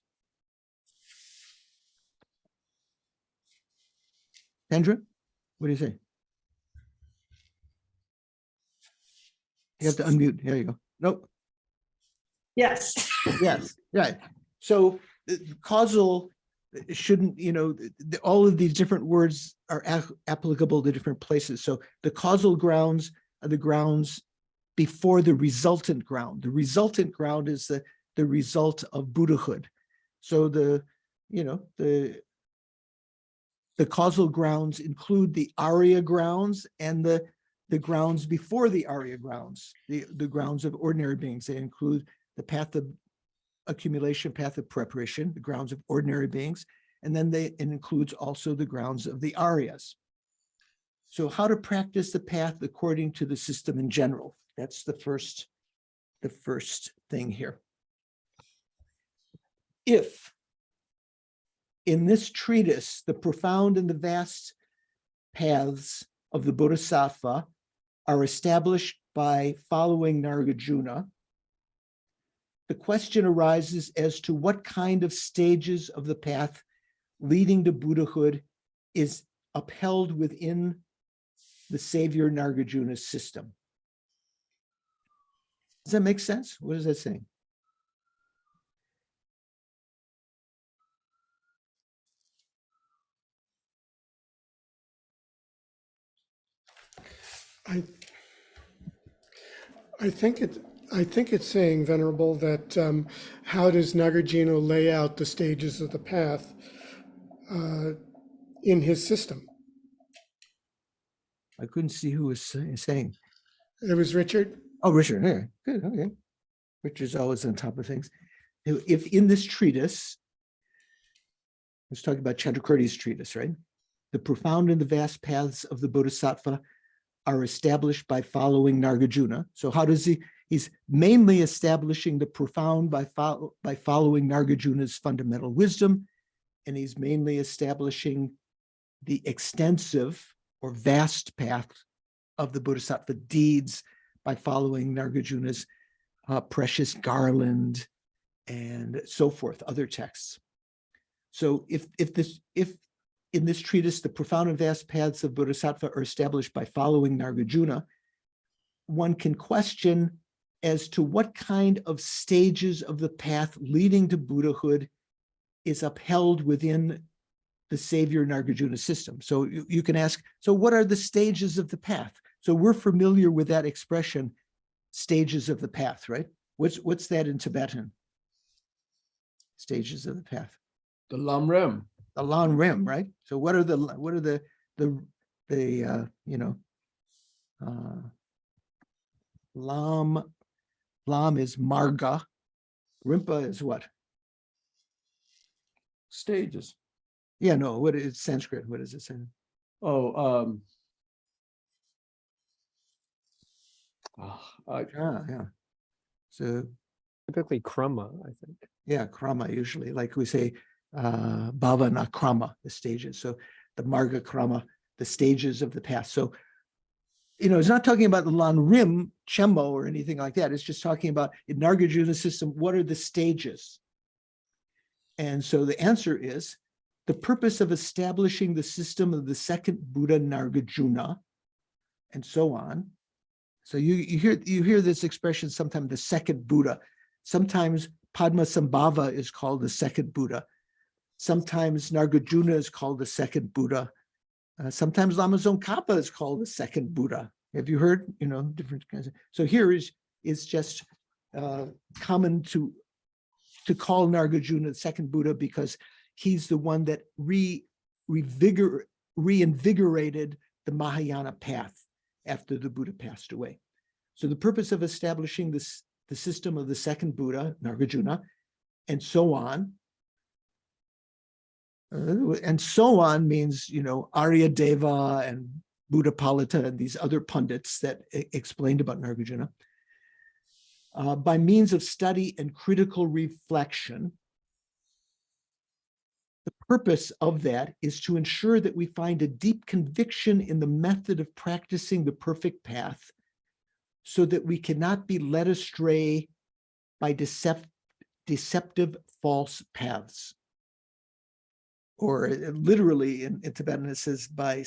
Sandra, what do you say? You have to unmute. There you go. Nope. Yes. Yes, right. So causal shouldn't, all of these different words are applicable to different places. So the causal grounds are the grounds before the resultant ground. The resultant ground is the result of Buddhahood. So the causal grounds include the Arya grounds and the grounds before the Arya grounds, the grounds of ordinary beings. They include the path of accumulation, path of preparation, the grounds of ordinary beings, and then it includes also the grounds of the Aryas. So how to practice the path according to the system in general. That's the first thing here. If in this treatise, the profound and the vast paths of the Bodhisattva are established by following Nagarjuna, the question arises as to what kind of stages of the path leading to Buddhahood is upheld within the Savior Nagarjuna's system. Does that make sense? What is that saying? I think it's saying, Venerable, that how does Nagarjuna lay out the stages of the path in his system? I couldn't see who was saying. It was Richard. Oh, Richard. Yeah, good. Okay. Richard's always on top of things. If in this treatise, let's talk about Chandrakirti's treatise, right? The profound and the vast paths of the Bodhisattva are established by following Nagarjuna. So how does he's mainly establishing the profound by following Nagarjuna's fundamental wisdom, and he's mainly establishing the extensive or vast path of the Bodhisattva deeds by following Nagarjuna's precious garland and so forth, other texts. So if in this treatise, the profound and vast paths of Bodhisattva are established by following Nagarjuna, one can question as to what kind of stages of the path leading to Buddhahood is upheld within the Savior Nagarjuna system. So you can ask, so what are the stages of the path? So we're familiar with that expression, stages of the path, right? What's that in Tibetan? Stages of the path. The Lam Rim. The Lam Rim, right? So what are the Lam is marga, Rimpa is what? Stages. Yeah, no, what is Sanskrit? What does it say? Oh, yeah. So Typically krama, I think. yeah, krama usually, like we say, bhavana krama, the stages. So the marga krama, the stages of the path. So, it's not talking about the Lan Rim, Chemo, or anything like that. It's just talking about in Nagarjuna system, what are the stages? And so the answer is the purpose of establishing the system of the second Buddha Nagarjuna, and so on. So you hear this expression sometimes, the second Buddha. Sometimes Padmasambhava is called the second Buddha. Sometimes Nagarjuna is called the second Buddha. Sometimes Lama Tsongkhapa is called the second Buddha. Have you heard? Different kinds of. So here is just common to call Nagarjuna the second Buddha because he's the one that reinvigorated the Mahayana path after the Buddha passed away. So the purpose of establishing the system of the second Buddha, Nagarjuna, and so on. And so on means, Arya Deva and Buddhapalita and these other pundits that explained about Nagarjuna. By means of study and critical reflection, the purpose of that is to ensure that we find a deep conviction in the method of practicing the perfect path so that we cannot be led astray by deceptive false paths. or literally in Tibetan, it says by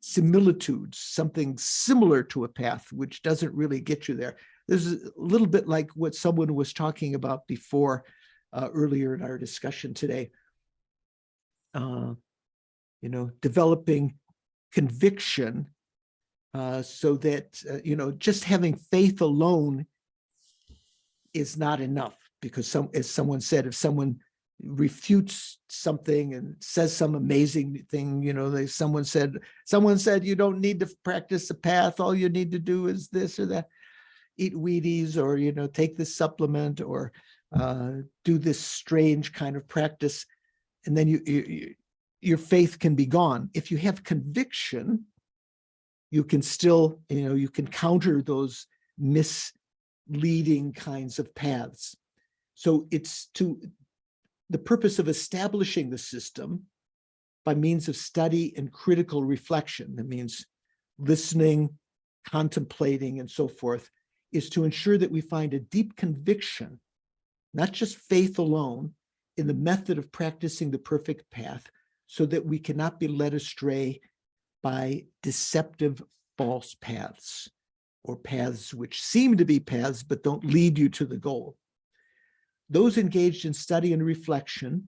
similitudes, something similar to a path, which doesn't really get you there. This is a little bit like what someone was talking about before, earlier in our discussion today. Developing conviction so that, just having faith alone is not enough, because as someone said, if someone refutes something and says some amazing thing, someone said you don't need to practice the path, all you need to do is this or that, eat Wheaties, or take this supplement, or do this strange kind of practice, and then your faith can be gone. If you have conviction, you can still, you can counter those misleading kinds of paths. So it's the purpose of establishing the system by means of study and critical reflection. That means listening, contemplating, and so forth, is to ensure that we find a deep conviction, not just faith alone, in the method of practicing the perfect path, so that we cannot be led astray by deceptive false paths, or paths which seem to be paths but don't lead you to the goal. Those engaged in study and reflection,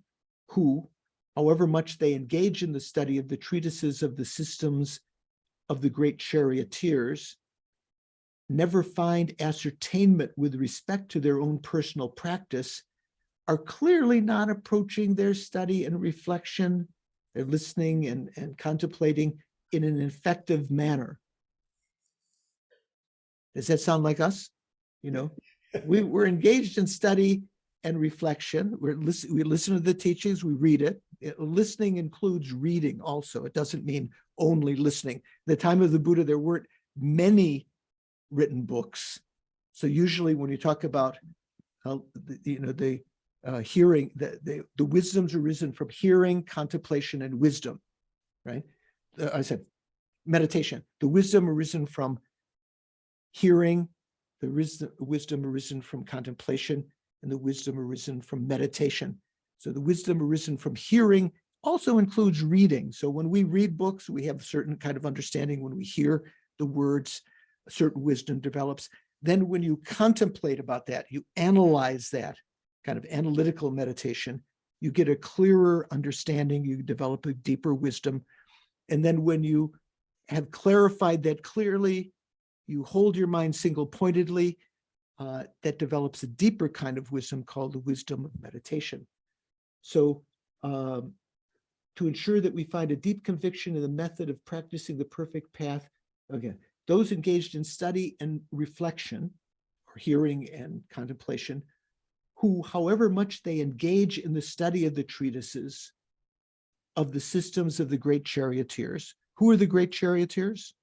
who, however much they engage in the study of the treatises of the systems of the great charioteers, never find ascertainment with respect to their own personal practice, are clearly not approaching their study and reflection, their listening and contemplating, in an effective manner. Does that sound like us? We're engaged in study and reflection. We listen to the teachings, we read it. Listening includes reading also. It doesn't mean only listening. At the time of the Buddha, there weren't many written books. So usually when you talk about hearing, the wisdoms arisen from hearing, contemplation, and wisdom, right? I said meditation. The wisdom arisen from hearing, the wisdom arisen from contemplation, and the wisdom arisen from meditation. So the wisdom arisen from hearing also includes reading. So when we read books, we have a certain kind of understanding. When we hear the words, a certain wisdom develops. Then when you contemplate about that, you analyze that, kind of analytical meditation, you get a clearer understanding, you develop a deeper wisdom. And then when you have clarified that clearly, you hold your mind single-pointedly, that develops a deeper kind of wisdom called the wisdom of meditation. So to ensure that we find a deep conviction in the method of practicing the perfect path, again, those engaged in study and reflection, or hearing and contemplation, who, however much they engage in the study of the treatises of the systems of the great charioteers. Who are the great charioteers?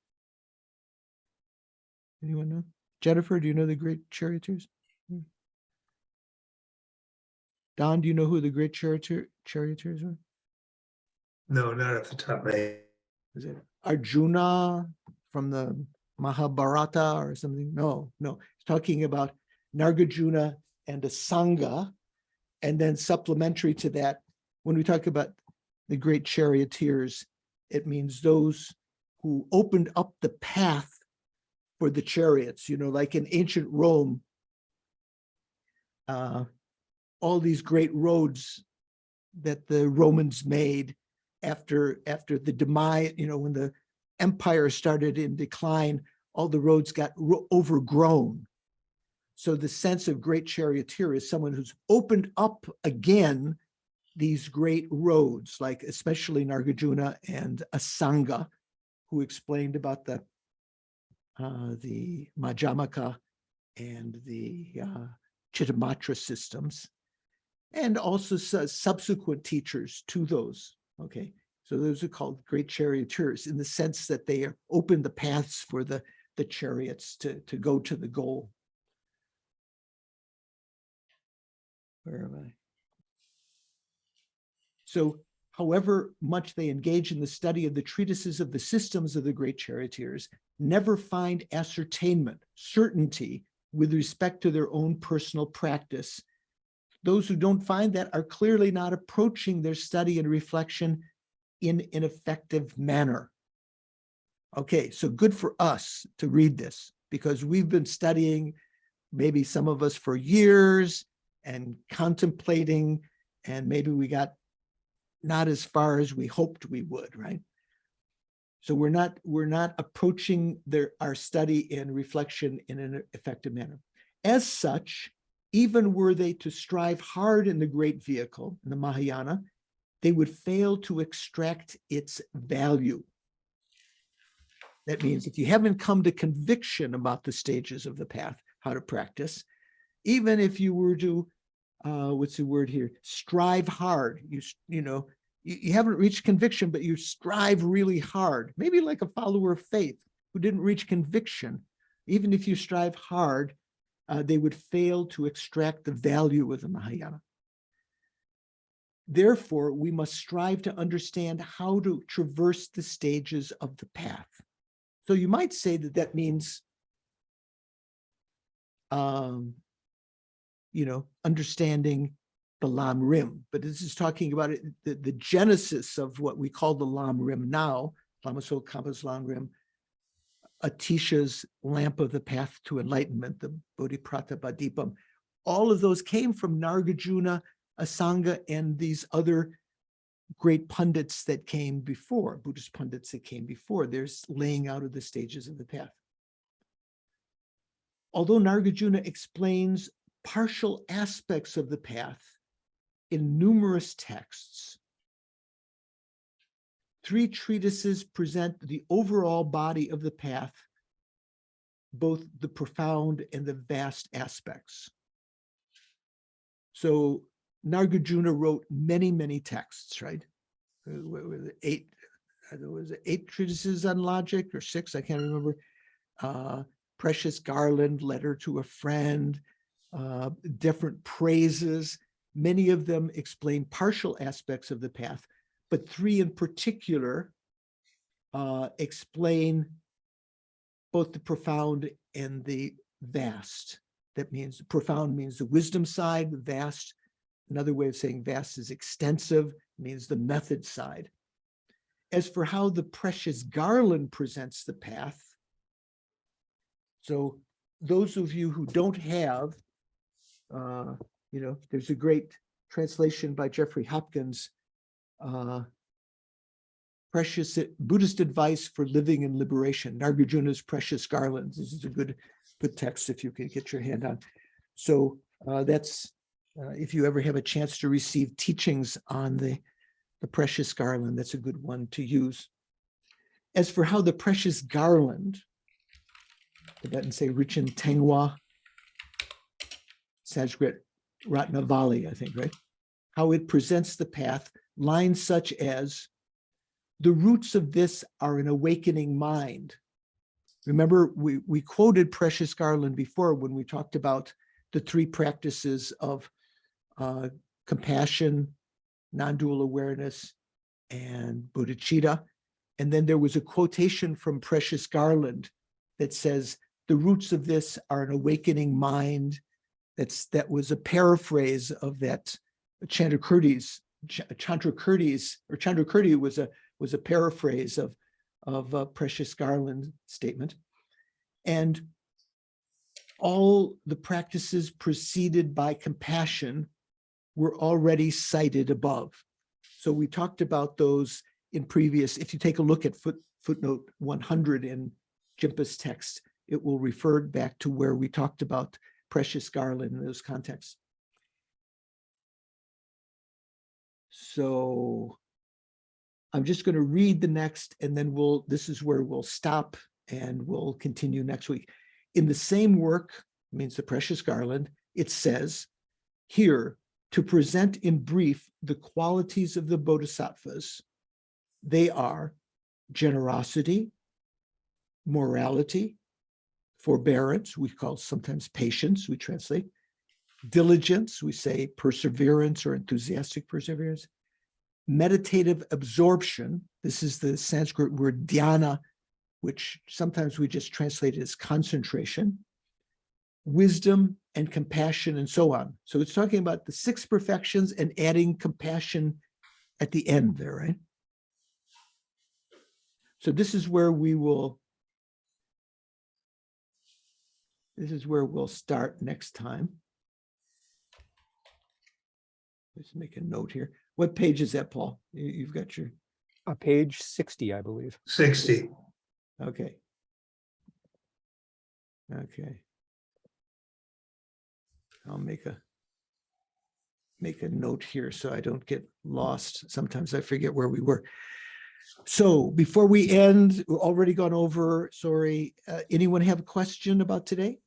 Anyone know? Jennifer, do you know the great charioteers? Don, do you know who the great charioteers are? No, not at the top of my head. Is it Arjuna from the Mahabharata or something? No. It's talking about Nagarjuna and a Sangha. And then supplementary to that, when we talk about the great charioteers, it means those who opened up the path for the chariots, like in ancient Rome, all these great roads that the Romans made after the demise, when the empire started in decline, all the roads got overgrown. So the sense of great charioteer is someone who's opened up again these great roads, like especially Nagarjuna and Asanga, who explained about the Madhyamaka and the Chittamatra systems, and also subsequent teachers to those. Okay, so those are called great charioteers in the sense that they open the paths for the chariots to go to the goal. Where am I? So, however much they engage in the study of the treatises of the systems of the great charioteers, never find ascertainment, certainty with respect to their own personal practice, those who don't find that are clearly not approaching their study and reflection in an effective manner. Okay, so good for us to read this because we've been studying, maybe some of us for years, and contemplating, and maybe we got not as far as we hoped we would, right? So we're not approaching our study and reflection in an effective manner. As such, even were they to strive hard in the great vehicle, in the Mahayana, they would fail to extract its value. That means if you haven't come to conviction about the stages of the path, how to practice, even if you were to, what's the word here? Strive hard. You haven't reached conviction, but you strive really hard. Maybe like a follower of faith who didn't reach conviction. Even if you strive hard, they would fail to extract the value of the Mahayana. Therefore, we must strive to understand how to traverse the stages of the path. So you might say that that means, understanding the Lam Rim, but this is talking about it, the genesis of what we call the Lam Rim now, Lama Tsongkhapa's Lam Rim, Atisha's lamp of the path to enlightenment, the Bodhipratapādipam. All of those came from Nagarjuna, Asanga, and these other great pundits that came before, Buddhist pundits that came before. There's laying out of the stages of the path. Although Nagarjuna explains partial aspects of the path in numerous texts, 3 treatises present the overall body of the path, both the profound and the vast aspects. So Nagarjuna wrote many, many texts, right? There was 8 treatises on logic, or 6, I can't remember. Precious Garland, Letter to a Friend, different praises. Many of them explain partial aspects of the path, but 3 in particular explain both the profound and the vast. That means profound means the wisdom side, the vast. Another way of saying vast is extensive, means the method side. As for how the Precious Garland presents the path, so those of you who don't have, there's a great translation by Jeffrey Hopkins, Precious Buddhist Advice for Living in Liberation, Nagarjuna's Precious Garlands. This is a good text if you can get your hand on. So that's, if you ever have a chance to receive teachings on the Precious Garland, that's a good one to use. As for how the Precious Garland, Tibetans say Richin Tengwa, Sanskrit Ratnavali, I think, right? How it presents the path, lines such as, the roots of this are an awakening mind. Remember, we quoted Precious Garland before when we talked about the 3 practices of compassion, non-dual awareness, and bodhicitta. And then there was a quotation from Precious Garland that says, the roots of this are an awakening mind. That was a paraphrase of that Chandrakirti was a paraphrase of Precious Garland's statement. And all the practices preceded by compassion were already cited above. So we talked about those in previous, if you take a look at footnote 100 in Jimpa's text, it will refer back to where we talked about Precious Garland in those contexts. So I'm just going to read the next, and then this is where we'll stop and we'll continue next week. In the same work, means the Precious Garland, it says here, to present in brief the qualities of the bodhisattvas, they are generosity, morality, forbearance, we call sometimes patience, we translate, diligence, we say perseverance or enthusiastic perseverance, meditative absorption, this is the Sanskrit word dhyana, which sometimes we just translate as concentration, wisdom, and compassion, and so on. So it's talking about the 6 perfections and adding compassion at the end there, right? So this is where we'll start next time. Let's make a note here. What page is that, Paul? You've got your... Page 60, I believe. 60. Okay. Okay. I'll make a note here so I don't get lost. Sometimes I forget where we were. So before we end, we've already gone over, sorry, anyone have a question about today?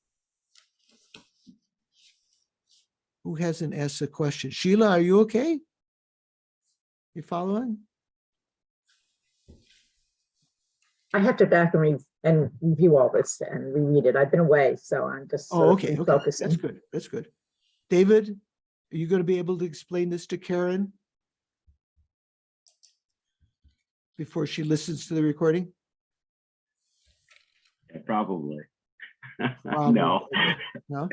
Who hasn't asked a question? Sheila, are you okay? You following? I have to back and review all this and reread it. I've been away, so I'm just Okay. focusing. That's good. That's good. David, are you going to be able to explain this to Karen before she listens to the recording? Probably. Probably. No. No?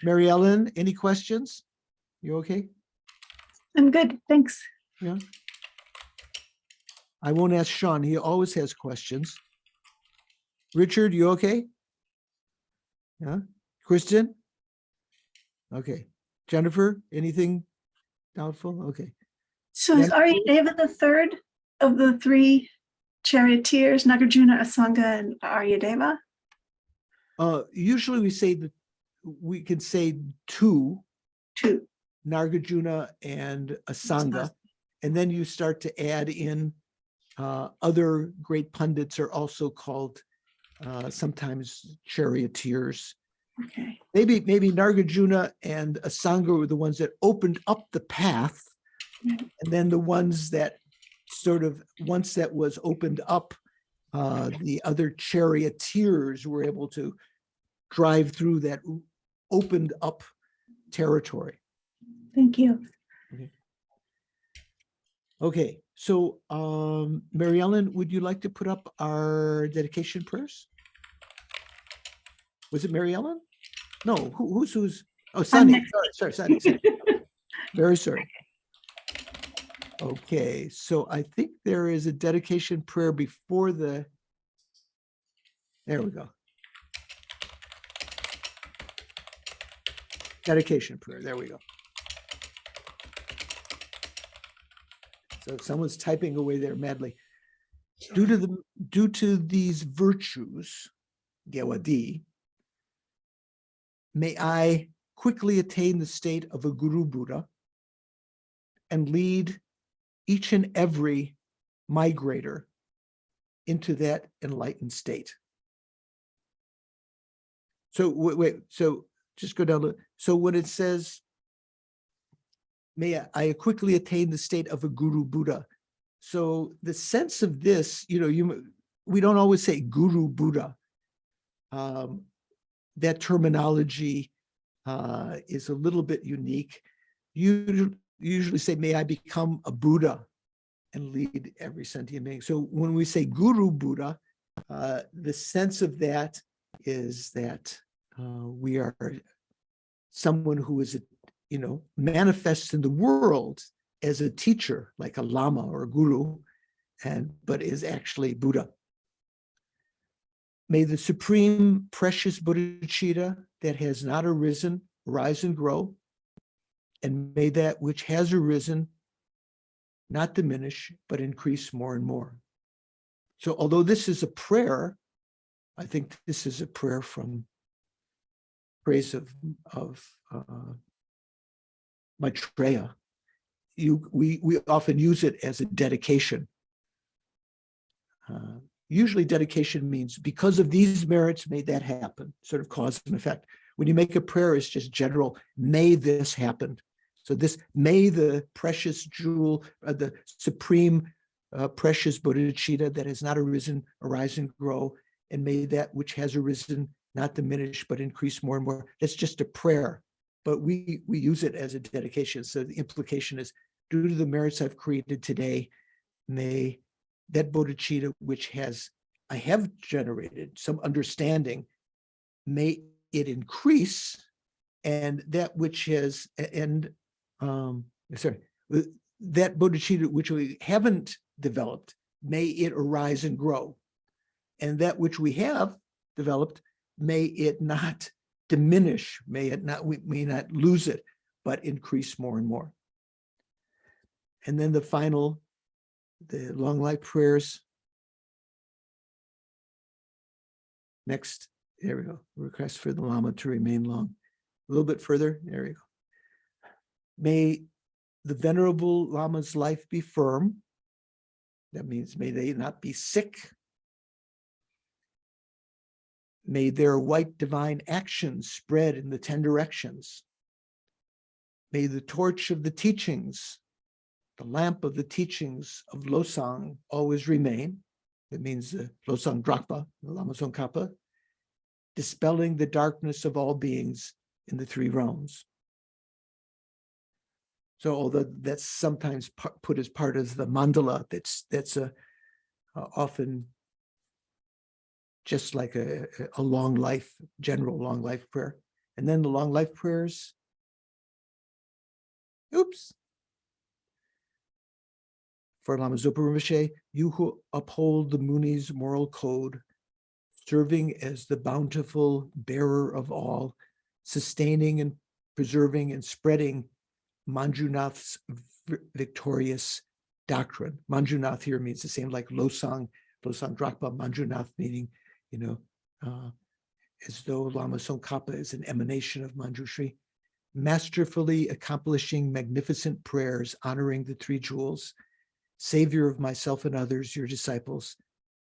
Mary Ellen, any questions? You okay? I'm good, thanks. Yeah. I won't ask Sean. He always has questions. Richard, you okay? Yeah. Kristen? Okay. Jennifer, anything doubtful? Okay. So is Arya Deva the third of the 3 charioteers, Nagarjuna, Asanga, and Arya Deva? Usually we say that we can say 2, Nagarjuna and Asanga, and then you start to add in other great pundits are also called sometimes charioteers. Okay. Maybe Nagarjuna and Asanga were the ones that opened up the path, and then the ones that sort of, once that was opened up, the other charioteers were able to drive through that opened up territory. Thank you. Okay, so Mary Ellen, would you like to put up our dedication prayers? Was it Mary Ellen? No, who's? Oh, Sunny. Sorry, Sunny. Very sorry. Okay, so I think there is a dedication prayer before the. There we go. Dedication prayer. There we go. So someone's typing away there madly. Due to these virtues, Gewadi, may I quickly attain the state of a Guru Buddha and lead each and every migrator into that enlightened state. So wait, so just go down. So when it says, may I quickly attain the state of a Guru Buddha. So the sense of this, we don't always say Guru Buddha. That terminology is a little bit unique. You usually say, may I become a Buddha and lead every sentient being. So when we say Guru Buddha, the sense of that is that we are someone who is, manifests in the world as a teacher, like a Lama or a Guru, but is actually Buddha. May the supreme precious bodhicitta that has not arisen rise and grow, and may that which has arisen not diminish, but increase more and more. So although this is a prayer, I think this is a prayer from praise of Maitreya. We often use it as a dedication. Usually dedication means because of these merits, may that happen, sort of cause and effect. When you make a prayer, it's just general, may this happen. So this, may the precious jewel, the supreme precious bodhicitta that has not arisen, arise and grow, and may that which has arisen not diminish, but increase more and more. That's just a prayer, but we use it as a dedication. So the implication is, due to the merits I've created today, may that bodhicitta which I have generated some understanding, may it increase, and that which has, and that bodhicitta which we haven't developed, may it arise and grow. And that which we have developed, may it not diminish, we may not lose it, but increase more and more. And then the final, the long life prayers. Next, there we go. Request for the Lama to remain long. A little bit further, there we go. May the Venerable Lama's life be firm. That means may they not be sick. May their white divine actions spread in the 10 directions. May the torch of the teachings, the lamp of the teachings of Losang always remain. That means the Losang Drakpa, the Lama Tsongkhapa, dispelling the darkness of all beings in the 3 realms. So although that's sometimes put as part of the mandala, that's often just like a long life, general long life prayer. And then the long life prayers. Oops. For Lama Zopa Rinpoche, you who uphold the Muni's moral code, serving as the bountiful bearer of all, sustaining and preserving and spreading Manjunath's victorious doctrine. Manjunath here means the same like Losang Drakpa, Manjunath meaning, as though Lama Tsongkhapa is an emanation of Manjushri, masterfully accomplishing magnificent prayers, honoring the 3 jewels, Savior of myself and others, your disciples,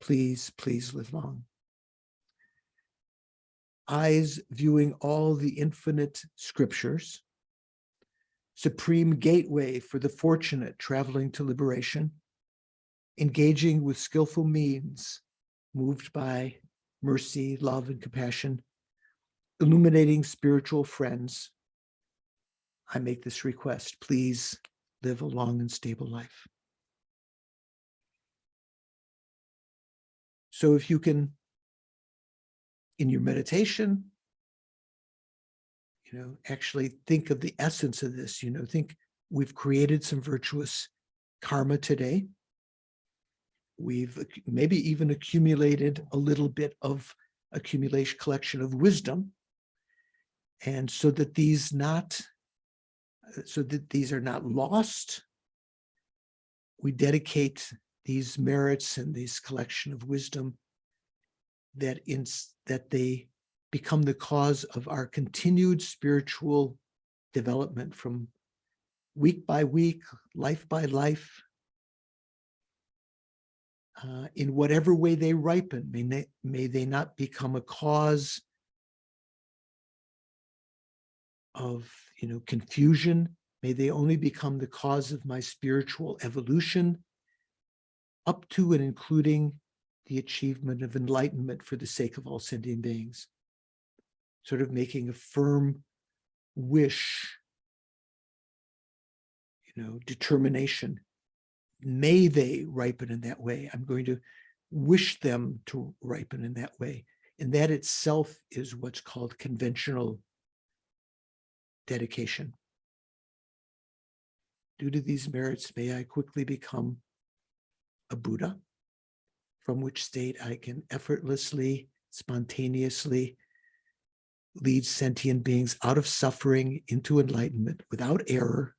please, please live long. Eyes viewing all the infinite scriptures, supreme gateway for the fortunate traveling to liberation, engaging with skillful means, moved by mercy, love, and compassion, illuminating spiritual friends, I make this request, please live a long and stable life. So if you can, in your meditation, actually think of the essence of this, think we've created some virtuous karma today. We've maybe even accumulated a little bit of collection of wisdom. And so that these are not lost, we dedicate these merits and this collection of wisdom that they become the cause of our continued spiritual development from week by week, life by life, in whatever way they ripen. May they not become a cause of confusion. May they only become the cause of my spiritual evolution, up to and including the achievement of enlightenment for the sake of all sentient beings. Sort of making a firm wish, determination. May they ripen in that way. I'm going to wish them to ripen in that way. And that itself is what's called conventional dedication. Due to these merits, may I quickly become a Buddha, from which state I can effortlessly, spontaneously lead sentient beings out of suffering into enlightenment without error,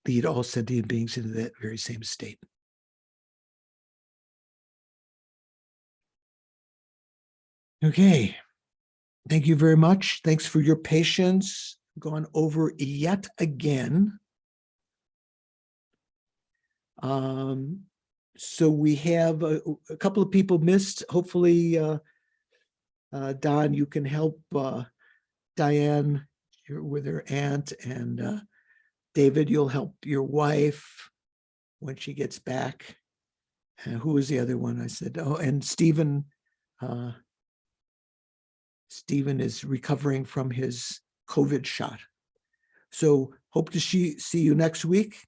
lead all sentient beings into that very same state. Okay, thank you very much. Thanks for your patience. Gone over yet again. So we have a couple of people missed. Hopefully, Don, you can help Diane with her aunt, and David, you'll help your wife when she gets back. Who was the other one? I said, oh, and Stephen. Stephen is recovering from his COVID shot. So hope to see you next week.